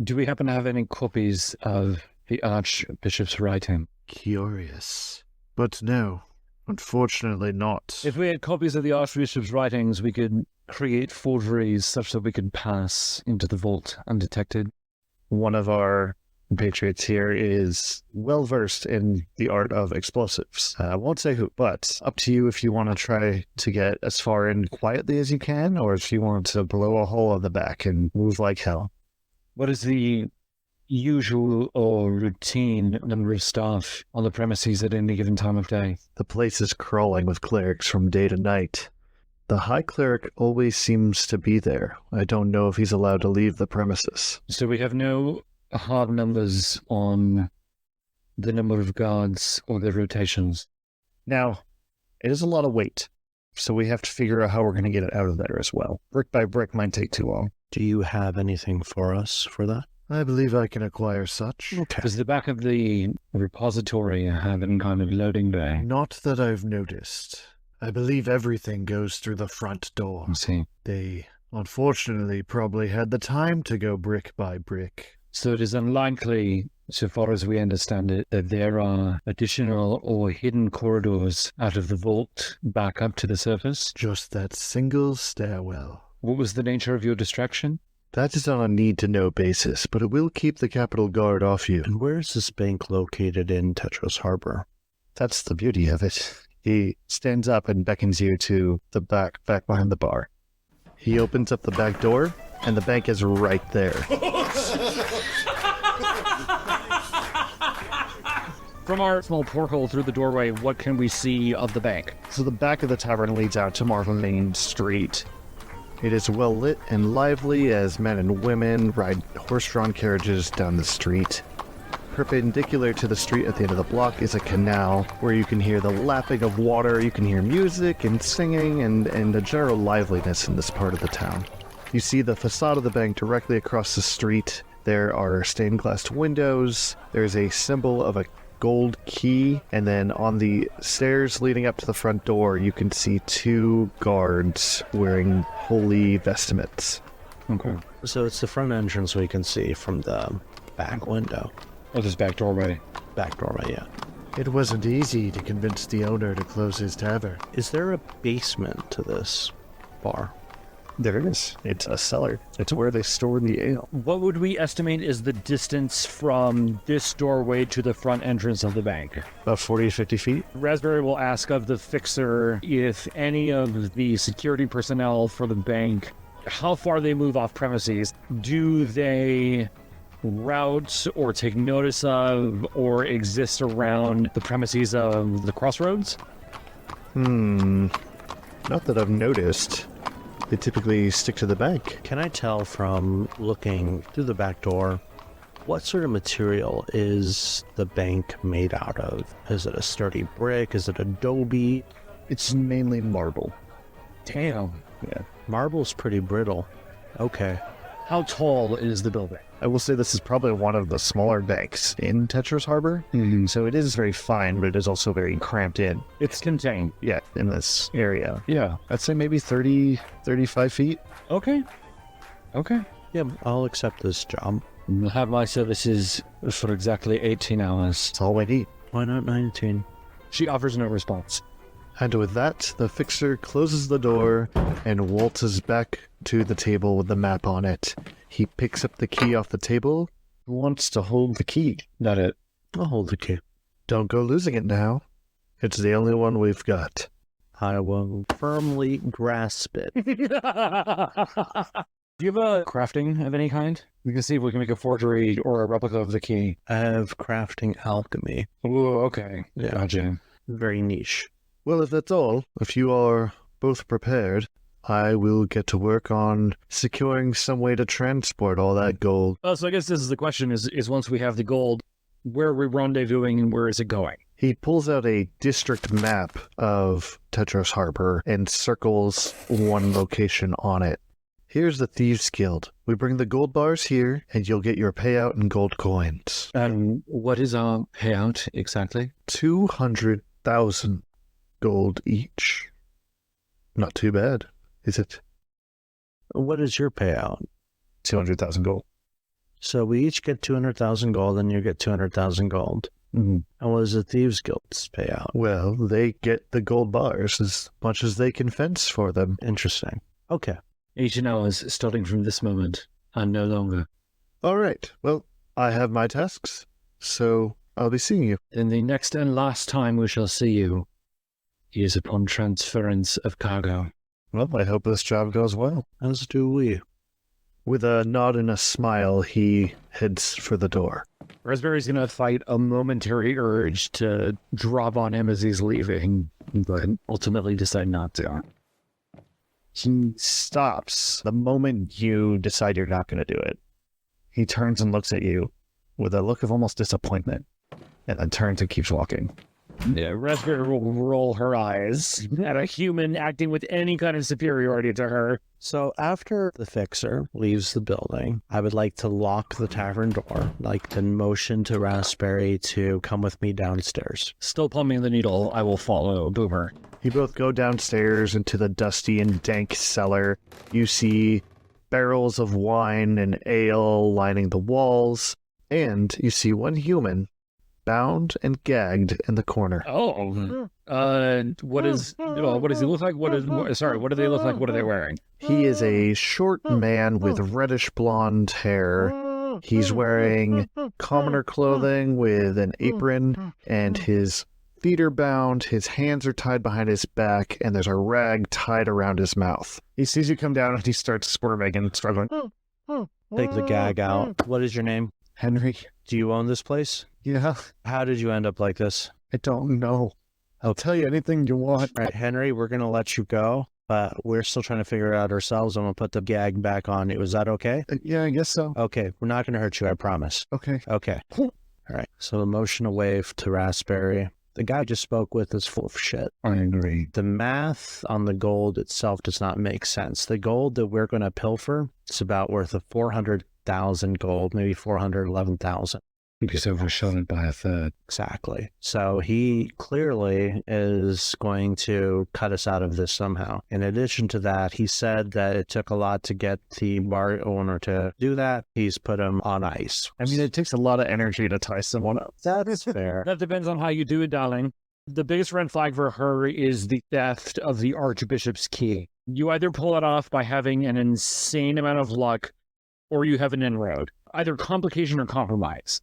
Do we happen to have any copies of the Archbishop's writing? Curious. But no, unfortunately not. If we had copies of the Archbishop's writings, we could create forgeries such that we could pass into the vault undetected. One of our compatriots here is well-versed in the art of explosives. I won't say who, but up to you if you want to try to get as far in quietly as you can, or if you want to blow a hole in the back and move like hell. What is the usual or routine number of staff on the premises at any given time of day? The place is crawling with clerics from day to night. The High Cleric always seems to be there. I don't know if he's allowed to leave the premises. So we have no hard numbers on the number of guards or their rotations. Now, it is a lot of weight, so we have to figure out how we're going to get it out of there as well. Brick by brick might take too long. Do you have anything for us for that? I believe I can acquire such. Okay. Does the back of the repository have any kind of loading bay? Not that I've noticed. I believe everything goes through the front door. I see. They, unfortunately, probably had the time to go brick by brick. So it is unlikely, so far as we understand it, that there are additional or hidden corridors out of the vault back up to the surface. Just that single stairwell. What was the nature of your distraction? That is on a need-to-know basis, but it will keep the Capitol Guard off you. And where is this bank located in Tetros Harbor? That's the beauty of it. He stands up and beckons you to the back behind the bar. He opens up the back door, and the bank is right there. From our small porthole through the doorway, what can we see of the bank? So the back of the tavern leads out to Marva Main Street. It is well lit and lively as men and women ride horse-drawn carriages down the street. Perpendicular to the street at the end of the block is a canal where you can hear the lapping of water, you can hear music and singing and a general liveliness in this part of the town. You see the facade of the bank directly across the street. There are stained glass windows. There's a symbol of a gold key, and then on the stairs leading up to the front door, you can see 2 guards wearing holy vestments. Okay. So it's the front entrance we can see from the back window. Oh, this back doorway. Back doorway, yeah. It wasn't easy to convince the owner to close his tavern. Is there a basement to this bar? There it is. It's a cellar. It's where they store the ale. What would we estimate is the distance from this doorway to the front entrance of the bank? About 40 to 50 feet. Raspberry will ask of the fixer if any of the security personnel for the bank, how far they move off premises. Do they route or take notice of or exist around the premises of the crossroads? Not that I've noticed. They typically stick to the bank. Can I tell from looking through the back door, what sort of material is the bank made out of? Is it a sturdy brick? Is it adobe? It's mainly marble. Damn. Yeah. Marble's pretty brittle. Okay. How tall is the building? I will say this is probably one of the smaller banks in Tetris Harbor. So it is very fine, but it is also very cramped in. It's contained. Yeah, in this area. Yeah. I'd say maybe 30, 35 feet. Okay. Yeah, I'll accept this job. I'll have my services for exactly 18 hours. That's all we need. Why not 19? She offers no response. And with that, the fixer closes the door and waltzes back to the table with the map on it. He picks up the key off the table. Who wants to hold the key? Not it. I'll hold the key. Don't go losing it now. It's the only one we've got. I will firmly grasp it. Do you have a crafting of any kind? We can see if we can make a forgery or a replica of the key. I have crafting alchemy. Ooh, okay. Yeah. Gotcha. Very niche. Well, if that's all, if you are both prepared, I will get to work on securing some way to transport all that gold. So I guess this is the question, is once we have the gold, where are we rendezvousing and where is it going? He pulls out a district map of Tetris Harbor and circles one location on it. Here's the Thieves Guild. We bring the gold bars here, and you'll get your payout in gold coins. And what is our payout exactly? 200,000 gold each. Not too bad, is it? What is your payout? 200,000 gold. So we each get 200,000 gold, and you get 200,000 gold. Mm-hmm. And what is the Thieves Guild's payout? Well, they get the gold bars as much as they can fence for them. Interesting. Okay. 18 hours starting from this moment and no longer. All right. Well, I have my tasks, so I'll be seeing you. Then the next and last time we shall see you is upon transference of cargo. Well, I hope this job goes well. As do we. With a nod and a smile, he heads for the door. Raspberry's going to fight a momentary urge to drop on him as he's leaving, but ultimately decide not to. He stops the moment you decide you're not going to do it. He turns and looks at you with a look of almost disappointment, and then turns and keeps walking. Yeah, Raspberry will roll her eyes at a human acting with any kind of superiority to her. So after the fixer leaves the building, I would like to lock the tavern door, like to motion to Raspberry to come with me downstairs. Still plumbing the needle, I will follow Boomer. You both go downstairs into the dusty and dank cellar. You see barrels of wine and ale lining the walls, and you see one human bound and gagged in the corner. Oh, what does he look like? What do they look like? What are they wearing? He is a short man with reddish blonde hair. He's wearing commoner clothing with an apron, and his feet are bound, his hands are tied behind his back, and there's a rag tied around his mouth. He sees you come down and he starts squirming and struggling. Take the gag out. What is your name? Henry. Do you own this place? Yeah, How did you end up like this? I don't know. I'll tell you anything you want. All right, Henry, we're going to let you go, but we're still trying to figure it out ourselves. I'm going to put the gag back on you. Is that okay? Yeah, I guess so. Okay, we're not going to hurt you, I promise. Okay. Okay. All right. So the motion a wave to Raspberry. The guy I just spoke with is full of shit. I agree. The math on the gold itself does not make sense. The gold that we're going to pilfer is about worth of 400,000 gold, maybe 411,000. Because overshot it by a third. Exactly. So he clearly is going to cut us out of this somehow. In addition to that, he said that it took a lot to get the bar owner to do that. He's put him on ice. I mean, it takes a lot of energy to tie someone up. That is fair. That depends on how you do it, darling. The biggest red flag for her is the theft of the Archbishop's key. You either pull it off by having an insane amount of luck, or you have an inroad. Either complication or compromise.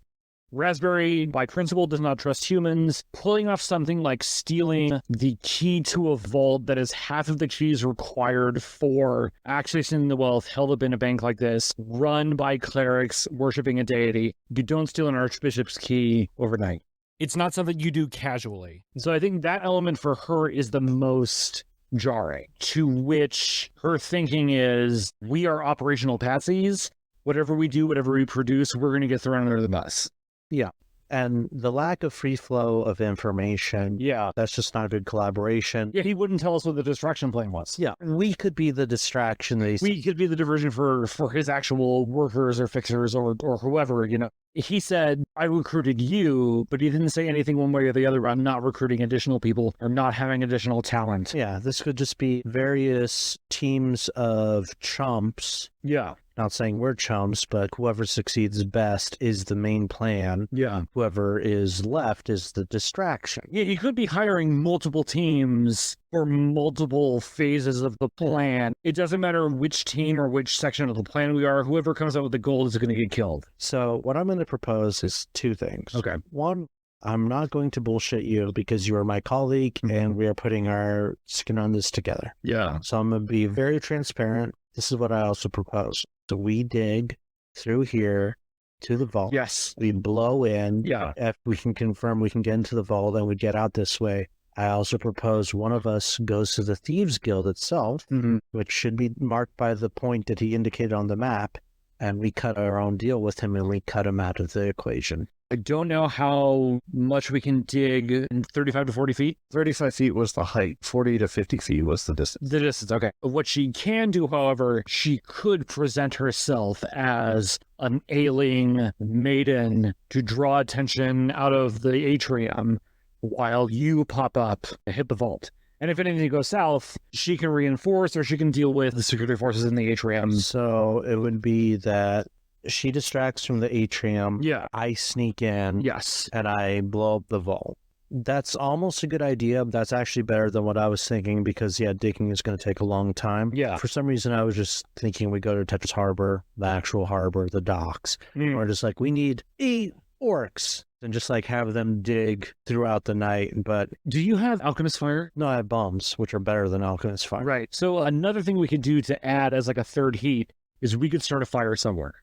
Raspberry, by principle, does not trust humans. Pulling off something like stealing the key to a vault that is half of the keys required for accessing the wealth held up in a bank like this, run by clerics worshipping a deity. You don't steal an Archbishop's key overnight. It's not something you do casually. So I think that element for her is the most jarring, to which her thinking is, we are operational patsies. Whatever we do, whatever we produce, we're going to get thrown under the bus. Yeah. And the lack of free flow of information, that's just not a good collaboration. Yeah, he wouldn't tell us what the distraction plan was. Yeah, we could be the distraction. We could be the diversion for his actual workers or fixers or whoever, you know. He said, I recruited you, but he didn't say anything one way or the other about not recruiting additional people or not having additional talent. Yeah, this could just be various teams of chumps. Yeah. Not saying we're chumps, but whoever succeeds best is the main plan. Yeah. Whoever is left is the distraction. Yeah, he could be hiring multiple teams for multiple phases of the plan. It doesn't matter which team or which section of the plan we are. Whoever comes out with the gold is going to get killed. So what I'm going to propose is two things. Okay. One, I'm not going to bullshit you because you are my colleague and we are putting our skin on this together. Yeah. So I'm going to be very transparent. This is what I also propose. So we dig through here to the vault. Yes. We blow in. Yeah. If we can confirm we can get into the vault and we get out this way. I also propose one of us goes to the Thieves Guild itself, which should be marked by the point that he indicated on the map, and we cut our own deal with him and we cut him out of the equation. I don't know how much we can dig in 35 to 40 feet. 35 feet was the height. 40 to 50 feet was the distance. The distance, okay. What she can do, however, she could present herself as an ailing maiden to draw attention out of the atrium while you pop up and hit the vault. And if anything goes south, she can reinforce or she can deal with the security forces in the atrium. So it would be that she distracts from the atrium. Yeah. I sneak in. Yes. And I blow up the vault. That's almost a good idea. That's actually better than what I was thinking because, digging is going to take a long time. Yeah. For some reason, I was just thinking we go to Tetris Harbor, the actual harbor, the docks. Or just like, we need 8 orcs. And just like have them dig throughout the night. But do you have alchemist fire? No, I have bombs, which are better than alchemist fire. Right. So another thing we could do to add as like a third heat is we could start a fire somewhere.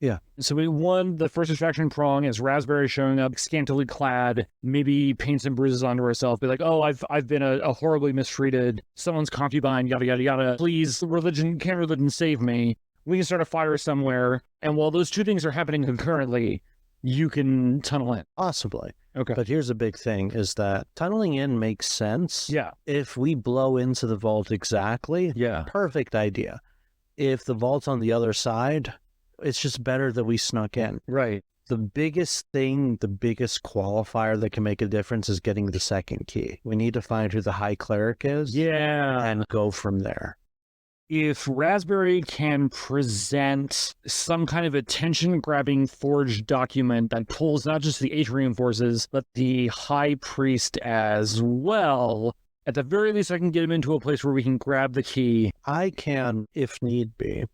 Yeah. So the first distraction prong is Raspberry showing up scantily clad, maybe paints and bruises onto herself, be like, oh, I've been a horribly mistreated, someone's concubine, yada, yada, yada. Please, can't religion save me? We can start a fire somewhere. And while those two things are happening concurrently, you can tunnel in. Possibly. Okay. But here's a big thing is that tunneling in makes sense. Yeah. If we blow into the vault exactly. Yeah. Perfect idea. If the vault's on the other side, it's just better that we snuck in. Right. The biggest thing, the biggest qualifier that can make a difference is getting the second key. We need to find who the high cleric is. Yeah. And go from there. If Raspberry can present some kind of attention-grabbing forged document that pulls not just the atrium forces, but the high priest as well, at the very least I can get him into a place where we can grab the key. I can, if need be,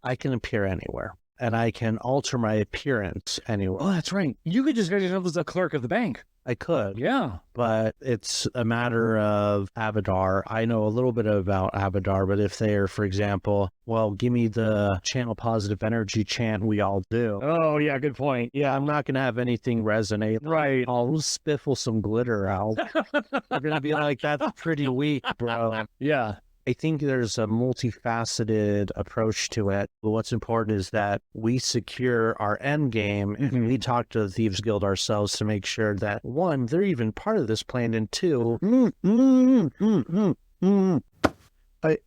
I can appear anywhere. And I can alter my appearance anywhere. Oh, that's right. You could just get yourself as a clerk of the bank. I could. Yeah. But it's a matter of Abadar. I know a little bit about Abadar, but if they're, for example, well, give me the channel positive energy chant we all do. Oh, yeah, good point. Yeah, I'm not going to have anything resonate. Right. I'll spiffle some glitter out. I'm going to be like, that's pretty weak, bro. Yeah. I think there's a multifaceted approach to it. But what's important is that we secure our end game, and we talk to the Thieves Guild ourselves to make sure that, one, they're even part of this plan, and two, I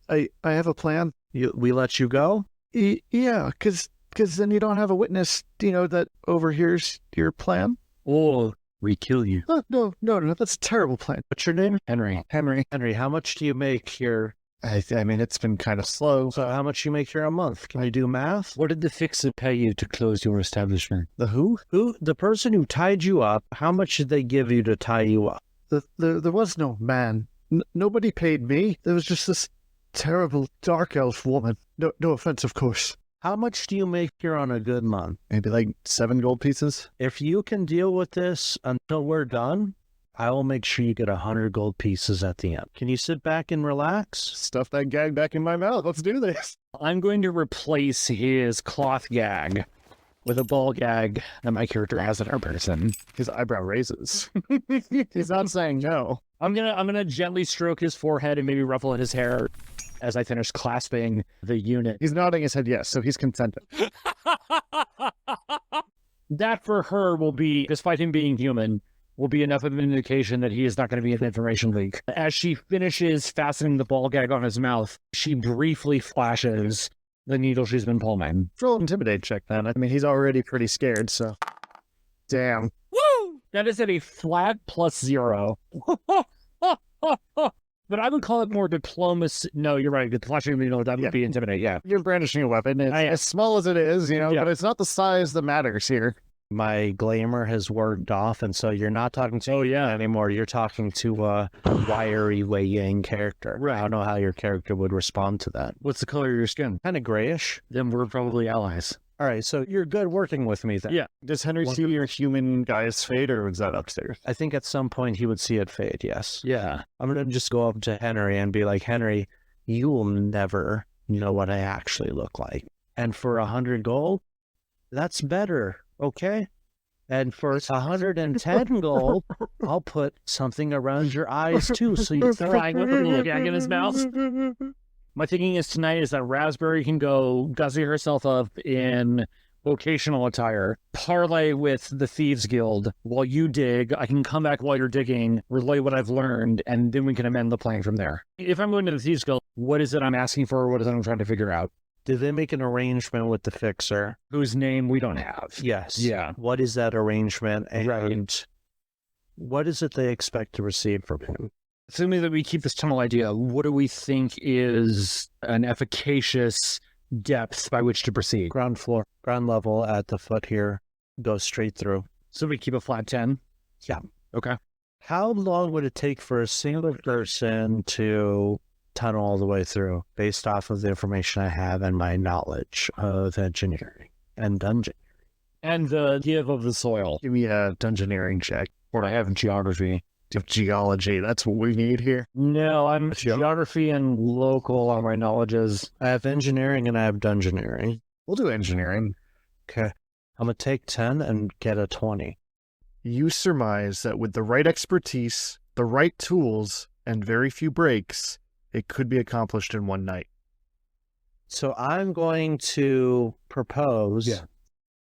have a plan. we let you go? Yeah, because then you don't have a witness, that overhears your plan. Or we kill you. Oh, no, that's a terrible plan. What's your name? Henry. Henry, how much do you make here? I mean, it's been kind of slow. So how much you make here a month? Can you do math? What did the fixer pay you to close your establishment? The who? The person who tied you up, how much did they give you to tie you up? There was no man. Nobody paid me. There was just this terrible dark elf woman. No offense, of course. How much do you make here on a good month? Maybe like 7 gold pieces. If you can deal with this until we're done, I will make sure you get 100 gold pieces at the end. Can you sit back and relax? Stuff that gag back in my mouth. Let's do this. I'm going to replace his cloth gag with a ball gag that my character has in our person. His eyebrow raises. He's not saying no. I'm gonna gently stroke his forehead and maybe ruffle his hair as I finish clasping the unit. He's nodding his head yes, so he's consented. That for her will be, despite him being human, will be enough of an indication that he is not going to be an information leak. As she finishes fastening the ball gag on his mouth, she briefly flashes the needle she's been pulling. Roll an intimidate check then. I mean, he's already pretty scared, so. Damn. Woo! That is at a flat +0. But I would call it more diplomacy. No, you're right. The flashing of the needle, that would be intimidate, yeah. You're brandishing a weapon. It's as small as it is, but it's not the size that matters here. My glamour has worked off, and so you're not talking to me anymore. You're talking to a wiry Wei Yang character. Right. I don't know how your character would respond to that. What's the color of your skin? Kind of grayish. Then we're probably allies. All right, so you're good working with me then. Yeah. Does Henry see your human guy's fate, or was that upstairs? I think at some point he would see it fade, yes. Yeah. I'm going to just go up to Henry and be like, Henry, you will never know what I actually look like. And for 100 gold, that's better, okay? And for 110 gold, I'll put something around your eyes too, so you're crying with a little gag in his mouth. My thinking is tonight is that Raspberry can go gussy herself up in vocational attire, parlay with the Thieves Guild while you dig. I can come back while you're digging, relay what I've learned, and then we can amend the plan from there. If I'm going to the Thieves Guild, what is it I'm asking for? What is it I'm trying to figure out? Did they make an arrangement with the fixer? Whose name we don't have. Yes. Yeah. What is that arrangement? And right. What is it they expect to receive from him? Assuming that we keep this tunnel idea, what do we think is an efficacious depth by which to proceed? Ground floor, ground level at the foot here. Go straight through. So we keep a flat 10? Yeah. Okay. How long would it take for a single person to tunnel all the way through based off of the information I have and my knowledge of engineering and dungeon? And the give of the soil. Give me a dungeoneering check. Or I have geography. Geology, that's what we need here. No, I'm geography and local on my knowledges. I have engineering and I have dungeoneering. We'll do engineering. Okay. I'm going to take 10 and get a 20. You surmise that with the right expertise, the right tools, and very few breaks, it could be accomplished in one night. So I'm going to propose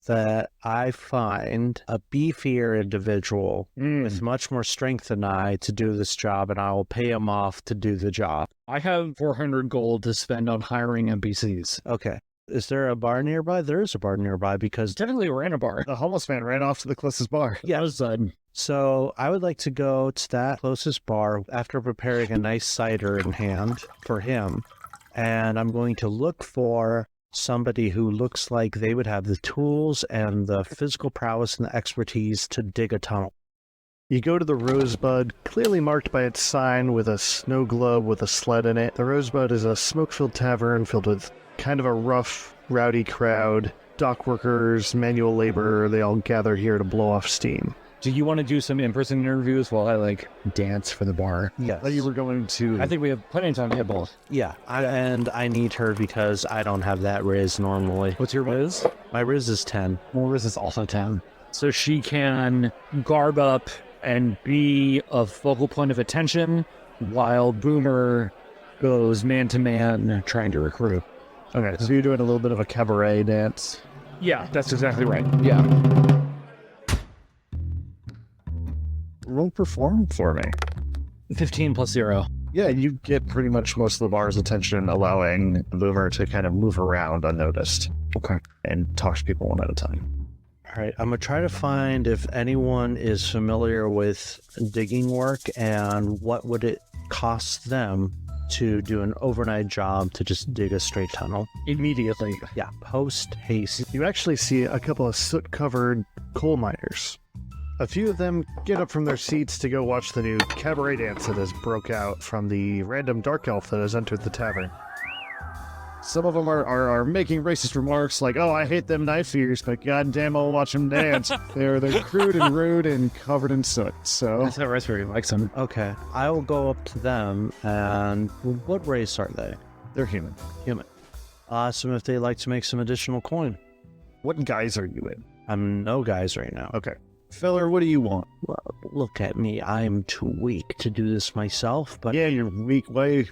that I find a beefier individual with much more strength than I to do this job, and I will pay him off to do the job. I have 400 gold to spend on hiring NPCs. Okay. Is there a bar nearby? There is a bar nearby because technically we're in a bar. The homeless man ran off to the closest bar. Yeah, that was So I would like to go to that closest bar after preparing a nice cider in hand for him. And I'm going to look for somebody who looks like they would have the tools and the physical prowess and the expertise to dig a tunnel. You go to the Rosebud, clearly marked by its sign with a snow globe with a sled in it. The Rosebud is a smoke-filled tavern filled with kind of a rough, rowdy crowd. Dock workers, manual labor, they all gather here to blow off steam. Do you want to do some in-person interviews while I, dance for the bar? Yes. You were going to... I think we have plenty of time to hit both. Yeah, and I need her because I don't have that Riz normally. What's your Riz? My Riz is 10. Well, Riz is also 10. So she can garb up and be a focal point of attention while Boomer goes man to man trying to recruit. Okay, so you're doing a little bit of a cabaret dance. Yeah, that's exactly right. Yeah. Roll perform for me. 15 plus 0. Yeah, you get pretty much most of the bar's attention, allowing Boomer to kind of move around unnoticed. Okay. And talk to people one at a time. All right, I'm going to try to find if anyone is familiar with digging work and what would it cost them to do an overnight job to just dig a straight tunnel. Immediately. Yeah, post haste. You actually see a couple of soot-covered coal miners. A few of them get up from their seats to go watch the new cabaret dance that has broke out from the random dark elf that has entered the tavern. Some of them are making racist remarks like, oh, I hate them knife ears, but goddamn, I'll watch them dance. They're crude and rude and covered in soot, so... That's how Raspberry likes them. Okay, I will go up to them, and what race are they? They're human. Human. Ask them if they'd like to make some additional coin. What guise are you in? I'm no guys right now. Okay. Feller, what do you want? Well, look at me. I'm too weak to do this myself, but... Yeah, you're weak. Why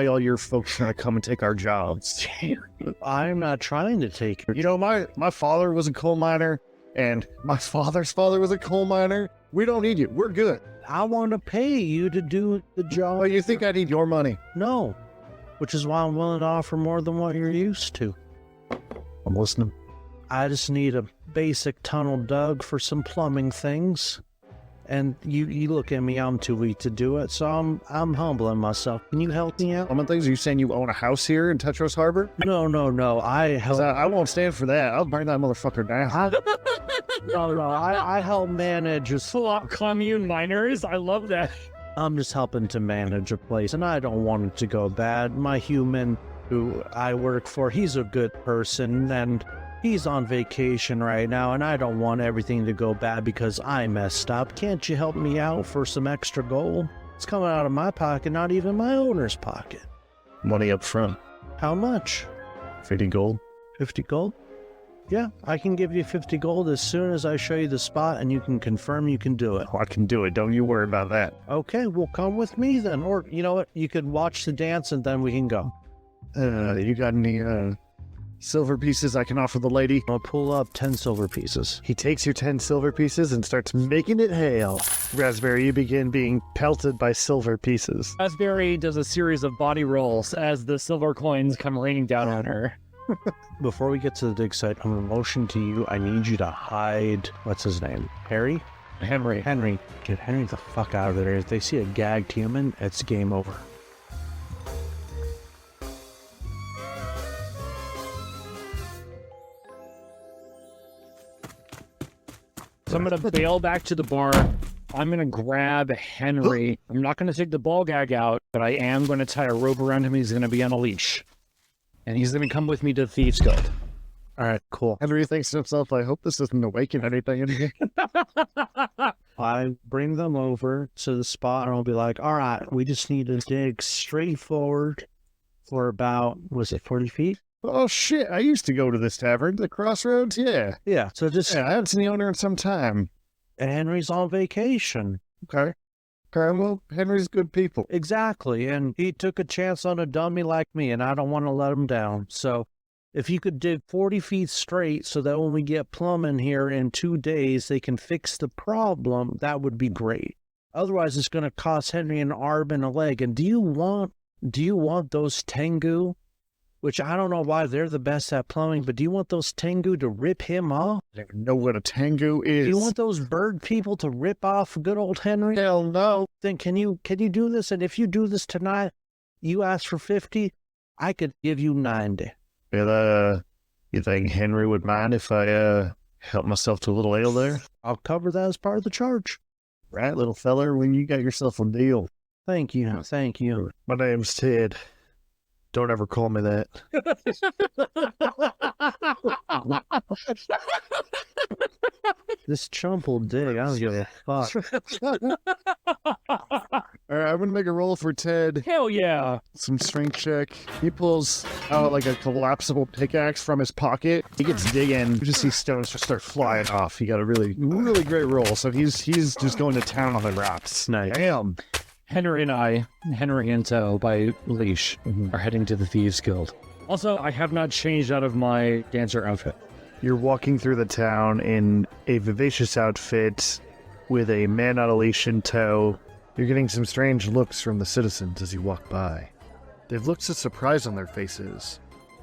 all your folks trying to come and take our jobs? I'm not trying to take your... You know, my father was a coal miner, and my father's father was a coal miner. We don't need you. We're good. I want to pay you to do the job. Oh, you think I need your money? No. Which is why I'm willing to offer more than what you're used to. I'm listening. I just need a basic tunnel dug for some plumbing things. And you look at me, I'm too weak to do it, so I'm humbling myself. Can you help me out? Plumbing things? Are you saying you own a house here in Tetros Harbor? No. I help... I won't stand for that. I'll burn that motherfucker down. I help manage a Full-out commune miners. I love that. I'm just helping to manage a place, and I don't want it to go bad. My human who I work for, he's a good person, and he's on vacation right now, and I don't want everything to go bad because I messed up. Can't you help me out for some extra gold? It's coming out of my pocket, not even my owner's pocket. Money up front. How much? 50 gold. 50 gold? Yeah, I can give you 50 gold as soon as I show you the spot and you can confirm you can do it. Oh, I can do it. Don't you worry about that. Okay, well, come with me then. Or, you know what? You could watch the dance and then we can go. You got any silver pieces I can offer the lady? I'll pull up 10 silver pieces. He takes your 10 silver pieces and starts making it hail. Raspberry, you begin being pelted by silver pieces. Raspberry does a series of body rolls as the silver coins come raining down on her. Before we get to the dig site, I'm going to motion to you. I need you to hide... What's his name? Harry? Henry. Get Henry the fuck out of there. If they see a gagged human, it's game over. So I'm going to bail back to the bar. I'm going to grab Henry. I'm not going to take the ball gag out, but I am going to tie a rope around him. He's going to be on a leash. And he's going to come with me to the Thieves Guild. All right, cool. Henry thinks to himself, I hope this doesn't awaken anything in here. I bring them over to the spot and I'll be like, all right, we just need to dig straight forward for about, was it 40 feet? Oh, shit. I used to go to this tavern, the Crossroads. Yeah. Yeah, so just... Yeah, I haven't seen the owner in some time. And Henry's on vacation. Okay. Well, Henry's good people. Exactly, and he took a chance on a dummy like me, and I don't want to let him down. So if you could dig 40 feet straight so that when we get plumbing here in 2 days, they can fix the problem, that would be great. Otherwise, it's going to cost Henry an arm and a leg. And do you want those Tengu, which I don't know why they're the best at plumbing, but do you want those Tengu to rip him off? I don't even know what a Tengu is. Do you want those bird people to rip off good old Henry? Hell no. Then can you do this? And if you do this tonight, you ask for 50, I could give you 90. Well, you think Henry would mind if I help myself to a little ale there? I'll cover that as part of the charge. Right, little feller, when you got yourself a deal. Thank you. My name's Ted. Don't ever call me that. This chump will dig. I don't give a fuck. All right, I'm going to make a roll for Ted. Hell yeah. Some strength check. He pulls out like a collapsible pickaxe from his pocket. He gets digging. You just see stones just start flying off. He got a really, really great roll. So he's just going to town on the rocks. Nice. Damn. Henry and Tao by leash, are heading to the Thieves Guild. Also, I have not changed out of my dancer outfit. You're walking through the town in a vivacious outfit with a man on a leash in tow. You're getting some strange looks from the citizens as you walk by. They've looks of surprise on their faces,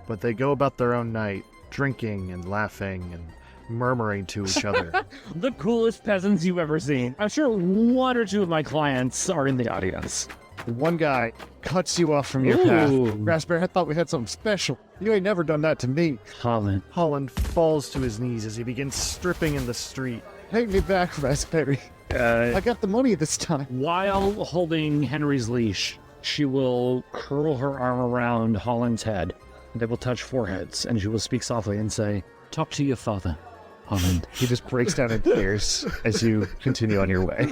but they go about their own night, drinking and laughing and murmuring to each other. The coolest peasants you've ever seen. I'm sure one or two of my clients are in the audience. One guy cuts you off from your path. Raspberry, I thought we had something special. You ain't never done that to me. Holland falls to his knees as he begins stripping in the street. Take me back, Raspberry. I got the money this time. While holding Henry's leash, she will curl her arm around Holland's head. They will touch foreheads, and she will speak softly and say, "Talk to your father, Holland." He just breaks down in tears as you continue on your way.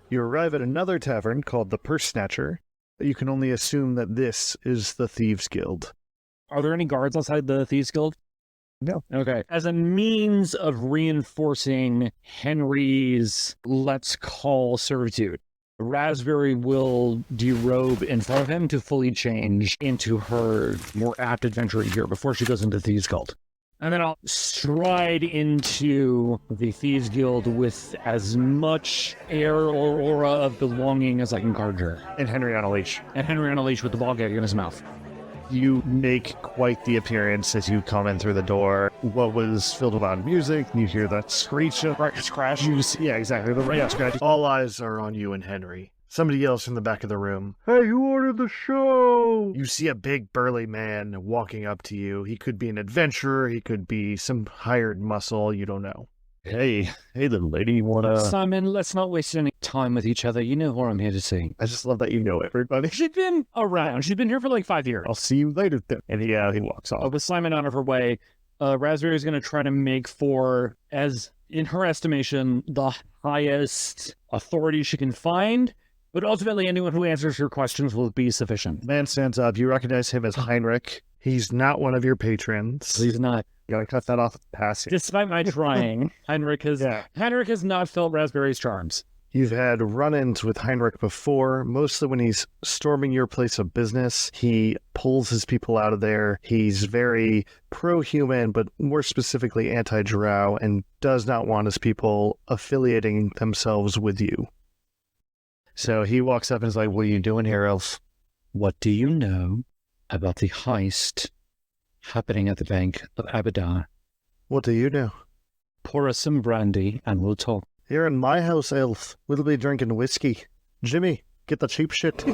You arrive at another tavern called the Purse Snatcher. You can only assume that this is the Thieves Guild. Are there any guards outside the Thieves Guild? No. Okay. As a means of reinforcing Henry's, let's call, servitude, Raspberry will derobe in front of him to fully change into her more apt adventuring gear before she goes into the Thieves Guild. And then I'll stride into the Thieves Guild with as much air or aura of belonging as I can conjure. And Henry on a leash. And Henry on a leash with the ball gag in his mouth. You make quite the appearance as you come in through the door. What was filled with loud music, you hear that screech, crash. Yeah, exactly. The scratch. All eyes are on you and Henry. Somebody yells from the back of the room, "Hey, who ordered the show?" You see a big burly man walking up to you. He could be an adventurer, he could be some hired muscle, you don't know. Hey, little lady, you wanna... Simon, let's not waste any time with each other. You know what I'm here to see. I just love that you know everybody. She's been around. She's been here for like 5 years. I'll see you later then. And he walks off. With Simon out of her way, Raspberry is going to try to make for, as in her estimation, the highest authority she can find. But ultimately, anyone who answers her questions will be sufficient. Man stands up. You recognize him as Heinrich. He's not one of your patrons. He's not. You gotta cut that off at the pass. Despite my trying, Heinrich has not felt Raspberry's charms. You've had run-ins with Heinrich before, mostly when he's storming your place of business. He pulls his people out of there. He's very pro-human, but more specifically anti-drow, and does not want his people affiliating themselves with you. So he walks up and is like, "What are you doing here, elf?" "What do you know about the heist happening at the Bank of Abadar?" "What do you know?" "Pour us some brandy and we'll talk." "You're in my house, elf. We'll be drinking whiskey. Jimmy, get the cheap shit."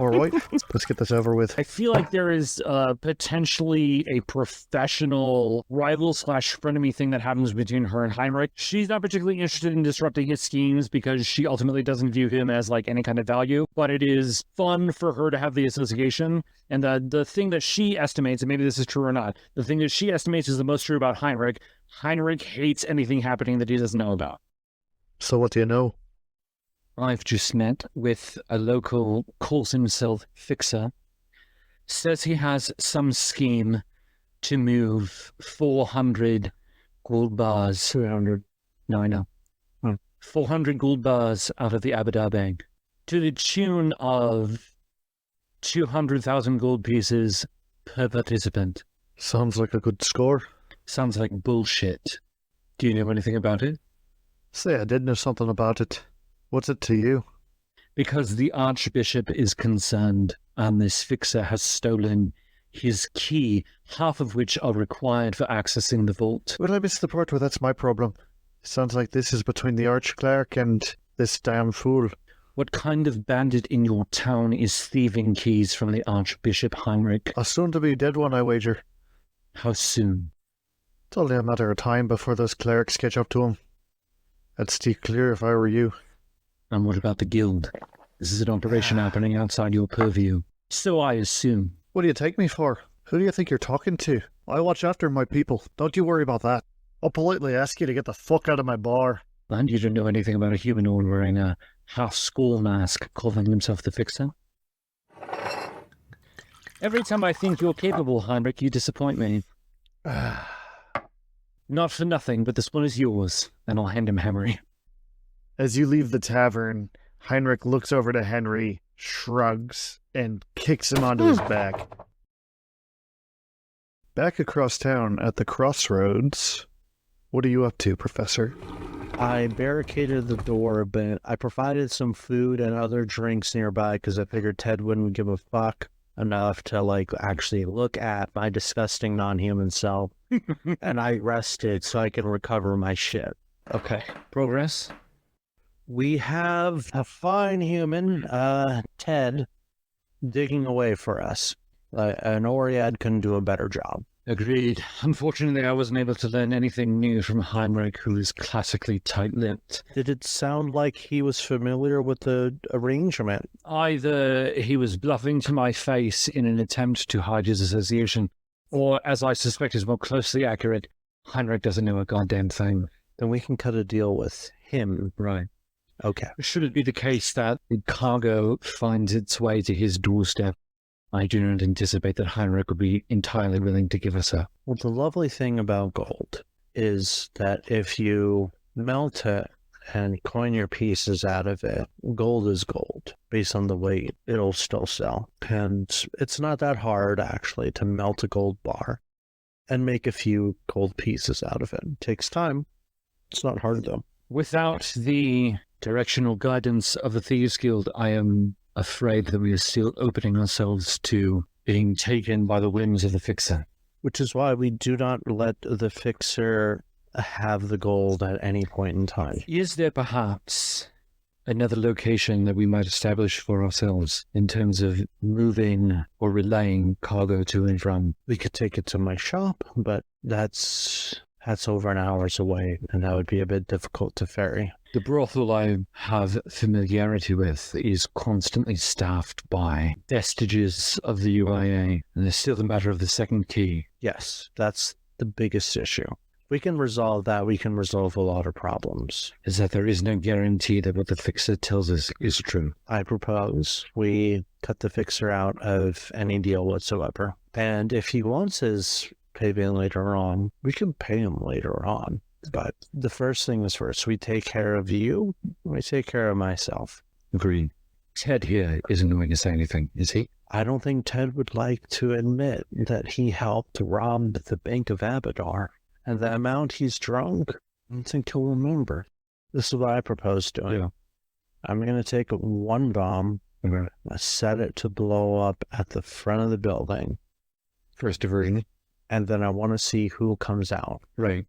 All right, let's get this over with. I feel like there is potentially a professional rival/frenemy thing that happens between her and Heinrich. She's not particularly interested in disrupting his schemes because she ultimately doesn't view him as like any kind of value, but it is fun for her to have the association. And the thing that she estimates, and maybe this is true or not, the thing that she estimates is the most true about Heinrich hates anything happening that he doesn't know about. "So what do you know?" "I've just met with a local, calls himself Fixer, says he has some scheme to move 400 gold bars. 200. No, I know. 400 gold bars out of the Abadar Bank to the tune of 200,000 gold pieces per participant." "Sounds like a good score." "Sounds like bullshit. Do you know anything about it?" "Say I did know something about it. What's it to you?" "Because the Archbishop is concerned, and this Fixer has stolen his key, half of which are required for accessing the vault." "Well, I missed the part where that's my problem. Sounds like this is between the Archclerk and this damn fool." "What kind of bandit in your town is thieving keys from the Archbishop, Heinrich?" "A soon-to-be dead one, I wager." "How soon?" "It's only a matter of time before those clerics catch up to him. I'd steer clear if I were you." "And what about the guild? This is an operation happening outside your purview." "So I assume." "What do you take me for? Who do you think you're talking to? I watch after my people. Don't you worry about that." "I'll politely ask you to get the fuck out of my bar." "And you don't know anything about a humanoid wearing a half-skull mask calling himself the Fixer?" "Every time I think you're capable, Heinrich, you disappoint me." "Not for nothing, but this one is yours." And I'll hand him Henry. As you leave the tavern, Heinrich looks over to Henry, shrugs, and kicks him onto his back. Back across town at the crossroads, what are you up to, Professor? I barricaded the door a bit. I provided some food and other drinks nearby because I figured Ted wouldn't give a fuck enough to, actually look at my disgusting non-human self. And I rested so I can recover my shit. Okay. Progress? We have a fine human, Ted, digging away for us. An Oriad couldn't do a better job. Agreed. Unfortunately, I wasn't able to learn anything new from Heinrich, who is classically tight-lipped. Did it sound like he was familiar with the arrangement? Either he was bluffing to my face in an attempt to hide his association, or, as I suspect is more closely accurate, Heinrich doesn't know a goddamn thing. Then we can cut a deal with him. Right. Okay. Should it be the case that the cargo finds its way to his doorstep, I do not anticipate that Heinrich would be entirely willing to give us a... Well, the lovely thing about gold is that if you melt it and coin your pieces out of it, gold is gold. Based on the weight, it'll still sell. And it's not that hard, actually, to melt a gold bar and make a few gold pieces out of it. It takes time. It's not hard, though. Without the directional guidance of the Thieves Guild, I am afraid that we are still opening ourselves to being taken by the whims of the Fixer. Which is why we do not let the Fixer have the gold at any point in time. Is there perhaps another location that we might establish for ourselves in terms of moving or relaying cargo to and from? We could take it to my shop, but that's over an hour's away, and that would be a bit difficult to ferry. The brothel I have familiarity with is constantly staffed by vestiges of the UIA, and there's still the matter of the second key. Yes, that's the biggest issue. We can resolve that. We can resolve a lot of problems. Is that there is no guarantee that what the Fixer tells us is true. I propose we cut the Fixer out of any deal whatsoever. And if he wants his payment later on, we can pay him later on. But the first thing is first. We take care of you. We take care of myself. Agreed. Ted here isn't going to say anything, is he? I don't think Ted would like to admit that he helped rob the Bank of Abadar. And the amount he's drunk, I don't think he'll remember. This is what I propose doing. Yeah. I'm going to take one bomb, set it to blow up at the front of the building. First diversion. And then I want to see who comes out. Right.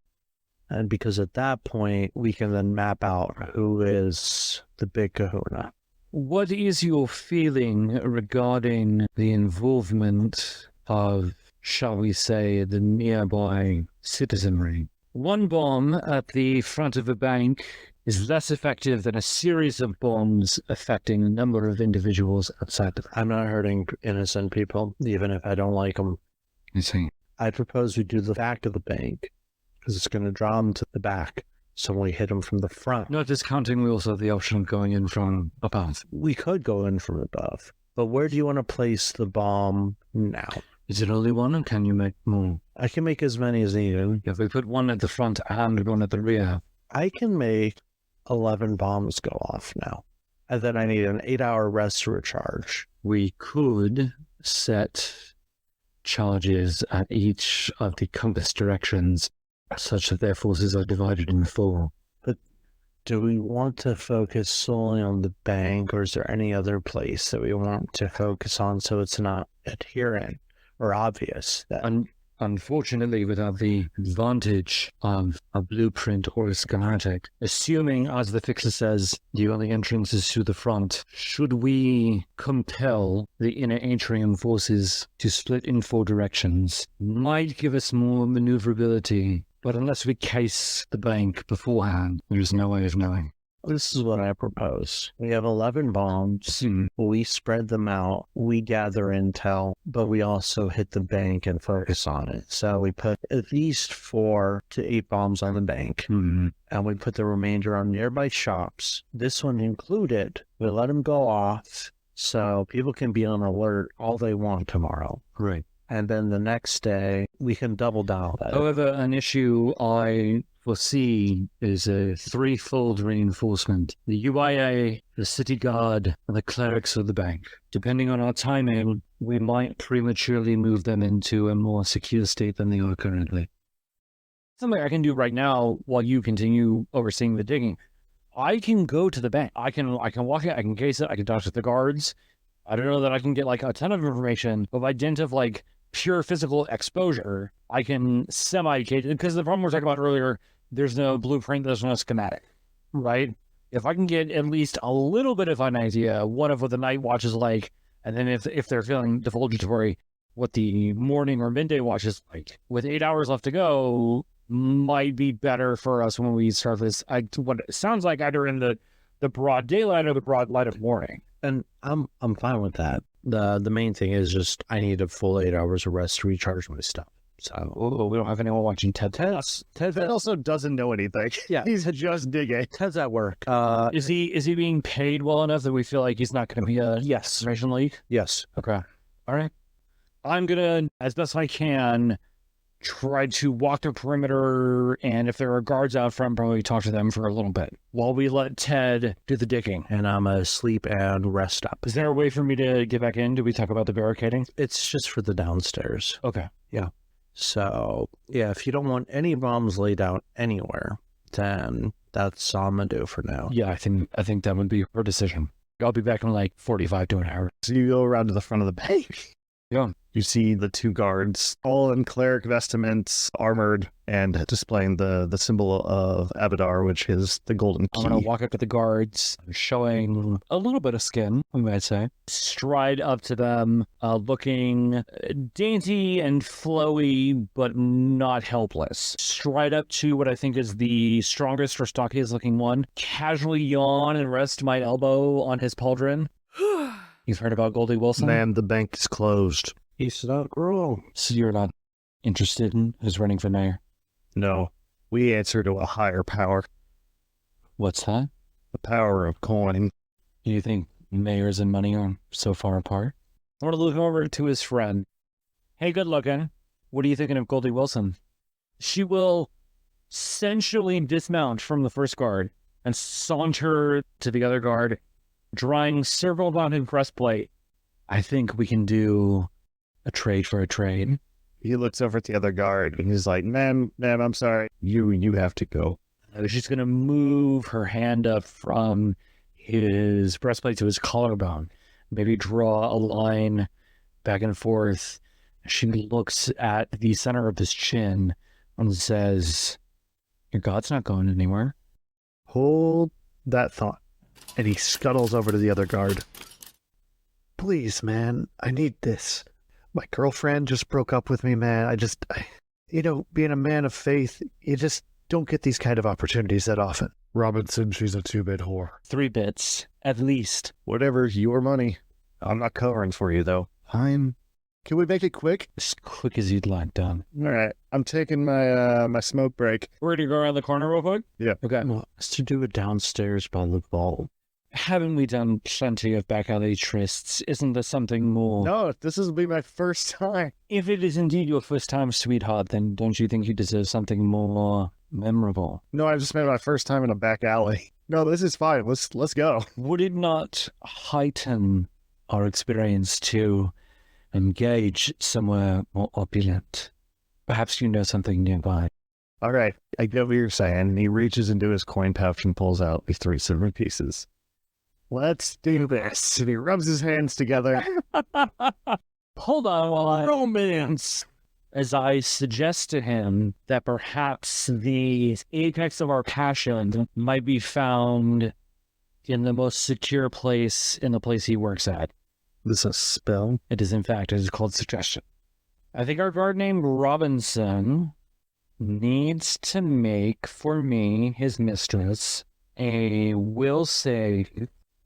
And because at that point, we can then map out who is the big kahuna. What is your feeling regarding the involvement of, shall we say, the nearby citizenry? One bomb at the front of a bank is less effective than a series of bombs affecting a number of individuals outside the bank. I'm not hurting innocent people, even if I don't like them. I see. I propose we do the back of the bank, because it's going to draw them to the back, so we hit them from the front. Not discounting we also have the option of going in from above. We could go in from above, but where do you want to place the bomb now? Is it only one, or can you make more? I can make as many as needed. If we put one at the front and one at the rear. I can make 11 bombs go off now, and then I need an 8-hour rest to recharge. We could set charges at each of the compass directions such that their forces are divided in four. But do we want to focus solely on the bank, or is there any other place that we want to focus on so it's not adherent or obvious? That Unfortunately, without the advantage of a blueprint or a schematic, assuming, as the Fixer says, the only entrance is to the front, should we compel the inner atrium forces to split in four directions, might give us more maneuverability, but unless we case the bank beforehand, there's no way of knowing. This is what I propose. We have 11 bombs. We spread them out. We gather intel, but we also hit the bank and focus on it. So we put at least 4 to 8 bombs on the bank, and we put the remainder on nearby shops. This one included. We let them go off so people can be on alert all they want tomorrow. Right. And then the next day, we can double down. However, an issue I foresee is a threefold reinforcement. The UIA, the city guard, and the clerics of the bank. Depending on our timing, we might prematurely move them into a more secure state than they are currently. Something I can do right now while you continue overseeing the digging. I can go to the bank. I can walk it, I can case it, I can talk to the guards. I don't know that I can get like a ton of information, but by dint of like pure physical exposure, I can semi-case it. Because the problem we were talking about earlier, there's no blueprint, there's no schematic, right? If I can get at least a little bit of an idea, what the night watch is like, and then if they're feeling divulgatory, what the morning or midday watch is like, with 8 hours left to go, might be better for us when we start this. What it sounds like either in the broad daylight or the broad light of morning. And I'm fine with that. The main thing is just I need a full 8 hours of rest to recharge my stuff. So We don't have anyone watching Ted. Ted also doesn't know anything. Yeah. He's just digging. Ted's at work. Is he being paid well enough that we feel like he's not going to be a Yes. information leak? Yes. Okay. All right. I'm going to, as best I can, try to walk the perimeter, and if there are guards out front, probably talk to them for a little bit while we let Ted do the digging. And I'm asleep and rest up. Is there a way for me to get back in? Do we talk about the barricading? It's just for the downstairs. Okay. So, yeah, if you don't want any bombs laid out anywhere, then that's all I'm going to do for now. Yeah, I think that would be her decision. I'll be back in like 45 to an hour. So you go around to the front of the bank. Yeah. You see the two guards, all in cleric vestments, armored, and displaying the symbol of Abadar, which is the golden key. I'm going to walk up to the guards, showing a little bit of skin, we might say. Stride up to them, looking dainty and flowy, but not helpless. Stride up to what I think is the strongest or stockiest looking one. Casually yawn and rest my elbow on his pauldron. You've heard about Goldie Wilson? Ma'am, the bank is closed. He's not wrong. So you're not interested in who's running for mayor? No, we answer to a higher power, What's that? the power of coin. You think mayors and money are so far apart? I want to look over to his friend. Hey, good looking. What are you thinking of Goldie Wilson? She will sensually dismount from the first guard and saunter to the other guard, drawing several mounted breastplate. I think we can do a trade for a trade. He looks over at the other guard and he's like, ma'am, I'm sorry. You have to go. She's going to move her hand up from his breastplate to his collarbone. Maybe draw a line back and forth. She looks at the center of his chin and says, your god's not going anywhere. Hold that thought. And he scuttles over to the other guard. Please, man, I need this. My girlfriend just broke up with me, man. Being a man of faith, you just don't get these kind of opportunities that often. Robinson, she's a 2-bit whore. 3 bits, at least. Whatever's your money. I'm not covering for you, though. Can we make it quick? As quick as you'd like, done. All right. I'm taking my smoke break. We're ready to go around the corner real quick? Yeah. Okay. What's to do it downstairs by the vault? Haven't we done plenty of back alley trysts? Isn't there something more? No, this will be my first time. If it is indeed your first time, sweetheart, then don't you think you deserve something more memorable? No, I just made my first time in a back alley. No, this is fine. Let's go. Would it not heighten our experience to engage somewhere more opulent? Perhaps you know something nearby. All right. I get what you're saying. And he reaches into his coin pouch and pulls out the 3 silver pieces. Let's do this. And he rubs his hands together. Hold on while I romance. As I suggest to him that perhaps the apex of our passion might be found in the most secure place in the place he works at. This is a spell? It is, in fact, it is called suggestion. I think our guard named Robinson needs to make for me, his mistress, a will save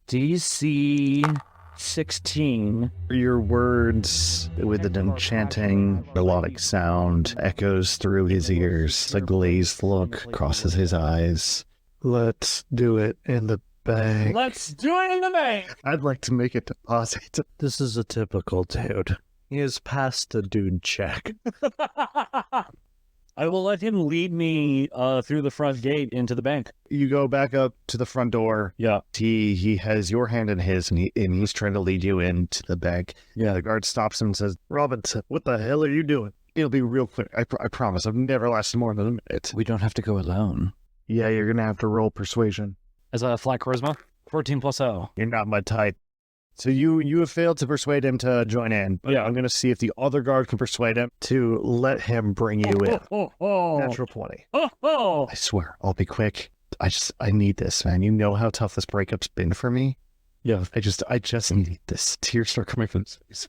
DC 16. Your words with an enchanting melodic sound echoes through his ears. A glazed look crosses his eyes. Let's do it in the bank. Let's do it in the bank! I'd like to make a deposit. This is a typical dude. He has passed the dude check. I will let him lead me through the front gate into the bank. You go back up to the front door. Yeah. He has your hand in his, and he's trying to lead you into the bank. Yeah. The guard stops him and says, Robinson, what the hell are you doing? It'll be real quick. I promise. I've never lasted more than a minute. We don't have to go alone. Yeah, you're going to have to roll persuasion. As a flat charisma? 14 plus O. You're not my type. So you have failed to persuade him to join in. But yeah, I'm going to see if the other guard can persuade him to let him bring you in. Natural 20. I swear, I'll be quick. I need this, man. You know how tough this breakup's been for me? Yeah. I just need this. Tears start coming from his face.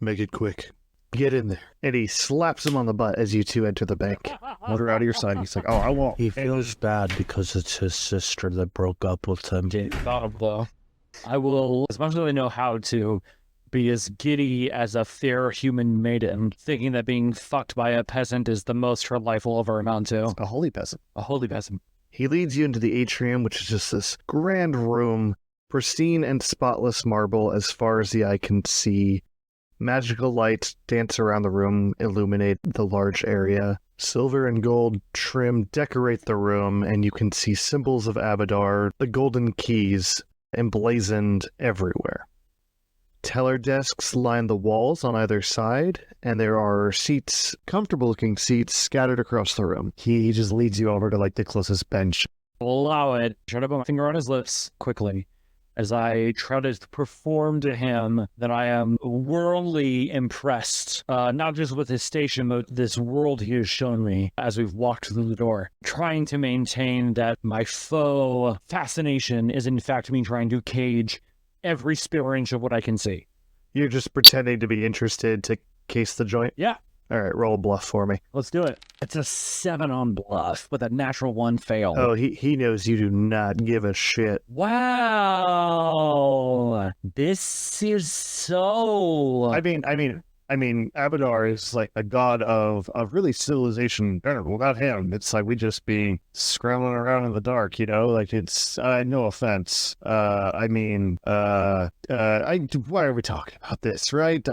Make it quick. Get in there. And he slaps him on the butt as you two enter the bank. Let her out of your sight. He's like, oh, I won't. He feels bad because it's his sister that broke up with him. Though. I will, as much as I know how to, be as giddy as a fair human maiden, thinking that being fucked by a peasant is the most her life will ever amount to. A holy peasant. A holy peasant. He leads you into the atrium, which is just this grand room, pristine and spotless marble as far as the eye can see. Magical lights dance around the room, illuminate the large area. Silver and gold trim decorate the room, and you can see symbols of Abadar, the golden keys, emblazoned everywhere. Teller desks line the walls on either side, and there are seats, comfortable-looking seats, scattered across the room. He just leads you over to, like, the closest bench. Allow it. Try to put my finger on his lips quickly as I try to perform to him that I am worldly impressed, not just with his station, but this world he has shown me as we've walked through the door. Trying to maintain that my faux fascination is in fact me trying to cage every spare inch of what I can see. You're just pretending to be interested to case the joint? Yeah. All right, roll a bluff for me. Let's do it. It's a 7 on bluff with a natural 1 fail. Oh, he knows you do not give a shit. Wow. This is so... I mean, Abadar is like a god of really civilization in general. Without him, it's like we just be scrambling around in the dark, you know? Like it's, no offense. Why are we talking about this, right?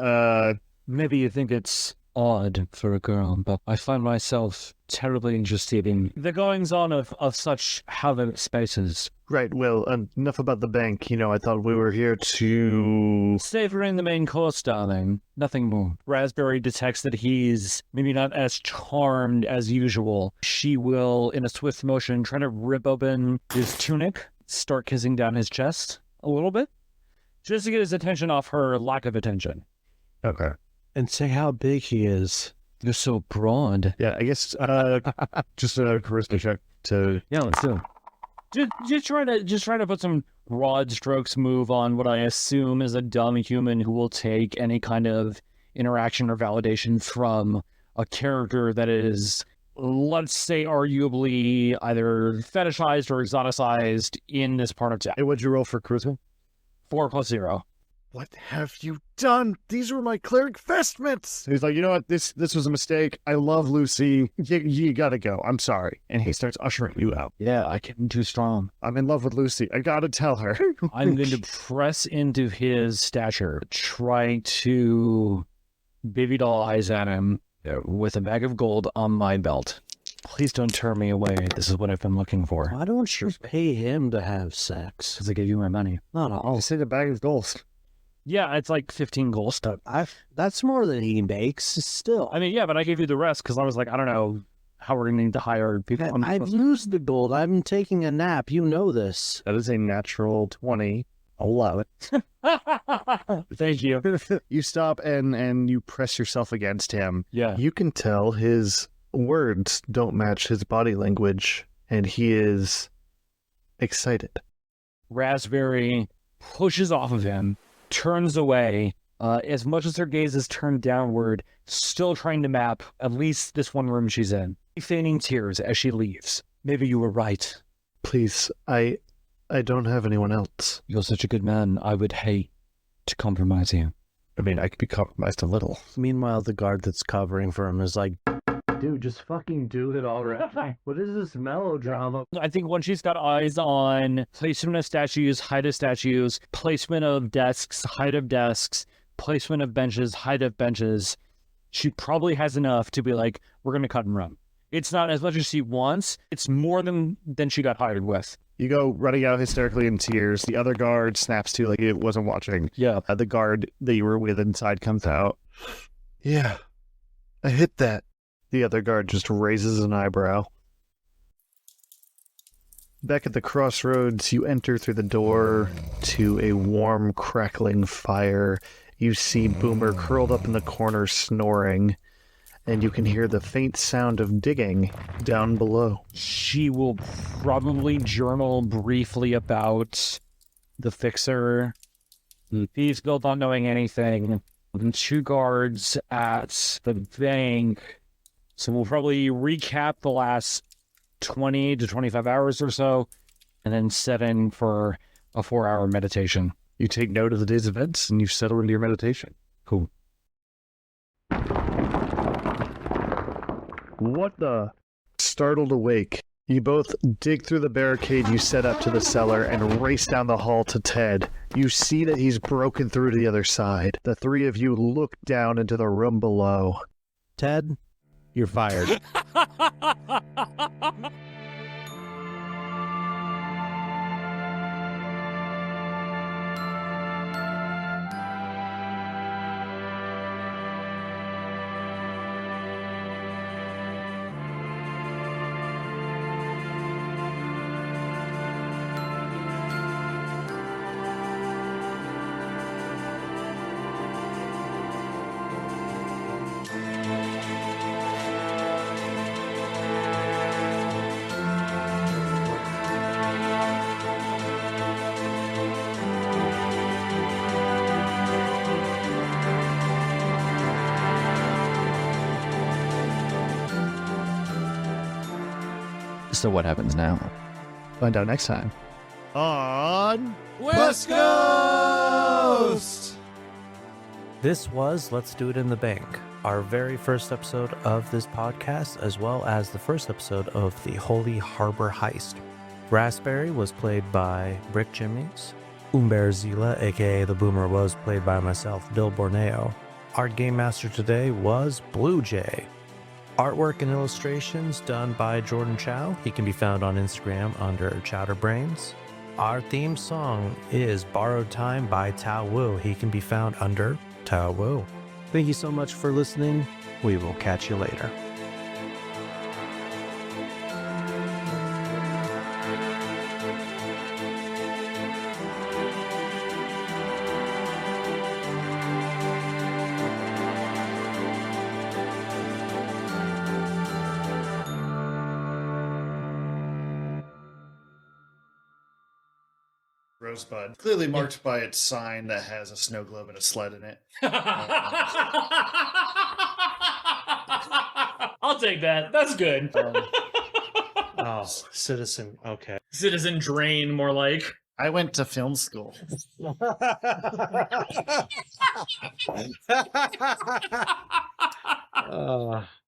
Maybe you think it's odd for a girl, but I find myself terribly interested in the goings-on of such hallowed spaces. Right, well, enough about the bank. You know, I thought we were here to... Savoring the main course, darling. Nothing more. Raspberry detects that he's maybe not as charmed as usual. She will, in a swift motion, try to rip open his tunic, start kissing down his chest a little bit, just to get his attention off her lack of attention. Okay. And say how big he is. You're so broad. Yeah, I guess, just a charisma check to... Yeah, let's do it. Just try to put some broad strokes move on what I assume is a dumb human who will take any kind of interaction or validation from a character that is, let's say, arguably either fetishized or exoticized in this part of town. Hey, what'd you roll for charisma? 4 plus 0. What have you done? These were my cleric vestments. He's like, you know what? This was a mistake. I love Lucy. You gotta go. I'm sorry. And he starts ushering you out. Yeah, I came too strong. I'm in love with Lucy. I gotta tell her. I'm going to press into his stature, try to baby doll eyes at him with a bag of gold on my belt. Please don't turn me away. This is what I've been looking for. Why don't you pay him to have sex? Because I gave you my money. Not all. I say the bag of gold. Yeah, it's like 15 gold stuff. That's more than he makes still. I mean, yeah, but I gave you the rest because I was like, I don't know how we're going to need to hire people. I've used the gold. I'm taking a nap. You know this. That is a natural 20. I'll allow it. Thank you. You stop and you press yourself against him. Yeah. You can tell his words don't match his body language, and he is excited. Raspberry pushes off of him, turns away, as much as her gaze is turned downward, still trying to map at least this one room she's in, feigning tears as she leaves. Maybe you were right. Please, I don't have anyone else. You're such a good man. I would hate to compromise you. I mean, I could be compromised a little. Meanwhile, the guard that's covering for him is like, dude, just fucking do it already. What is this melodrama? I think once she's got eyes on placement of statues, height of statues, placement of desks, height of desks, placement of benches, height of benches, she probably has enough to be like, we're going to cut and run. It's not as much as she wants. It's more than she got hired with. You go running out hysterically in tears. The other guard snaps to like it wasn't watching. Yeah. The guard that you were with inside comes out. Yeah, I hit that. The other guard just raises an eyebrow. Back at the crossroads, you enter through the door to a warm, crackling fire. You see Boomer curled up in the corner snoring, and you can hear the faint sound of digging down below. She will probably journal briefly about the fixer. He's built on knowing anything. 2 guards at the bank. So we'll probably recap the last 20 to 25 hours or so, and then set in for a 4-hour meditation. You take note of the day's events, and you settle into your meditation. Cool. What the? Startled awake, you both dig through the barricade you set up to the cellar and race down the hall to Ted. You see that he's broken through to the other side. The 3 of you look down into the room below. Ted, you're fired. So what happens now? Find out next time. On West Coast! This was Let's Do It in the Bank, our very first episode of this podcast, as well as the first episode of the Holy Harbor Heist. Raspberry was played by Brick Jimmies. Umber Zila, aka The Boomer, was played by myself, Bill Borneo. Our game master today was Blue Jay. Artwork and illustrations done by Jordan Chao. He can be found on Instagram under Chowderbrains. Our theme song is Borrowed Time by Tao Wu. He can be found under Tao Wu. Thank you so much for listening. We will catch you later. Rosebud, clearly marked by its sign that has a snow globe and a sled in it. I'll take that. That's good. Oh, Citizen. Okay. Citizen Drain, more like. I went to film school.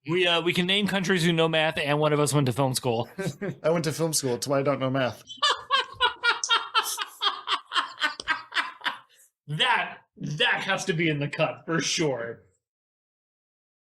We can name countries who know math, and one of us went to film school. I went to film school. That's why I don't know math. That has to be in the cut for sure.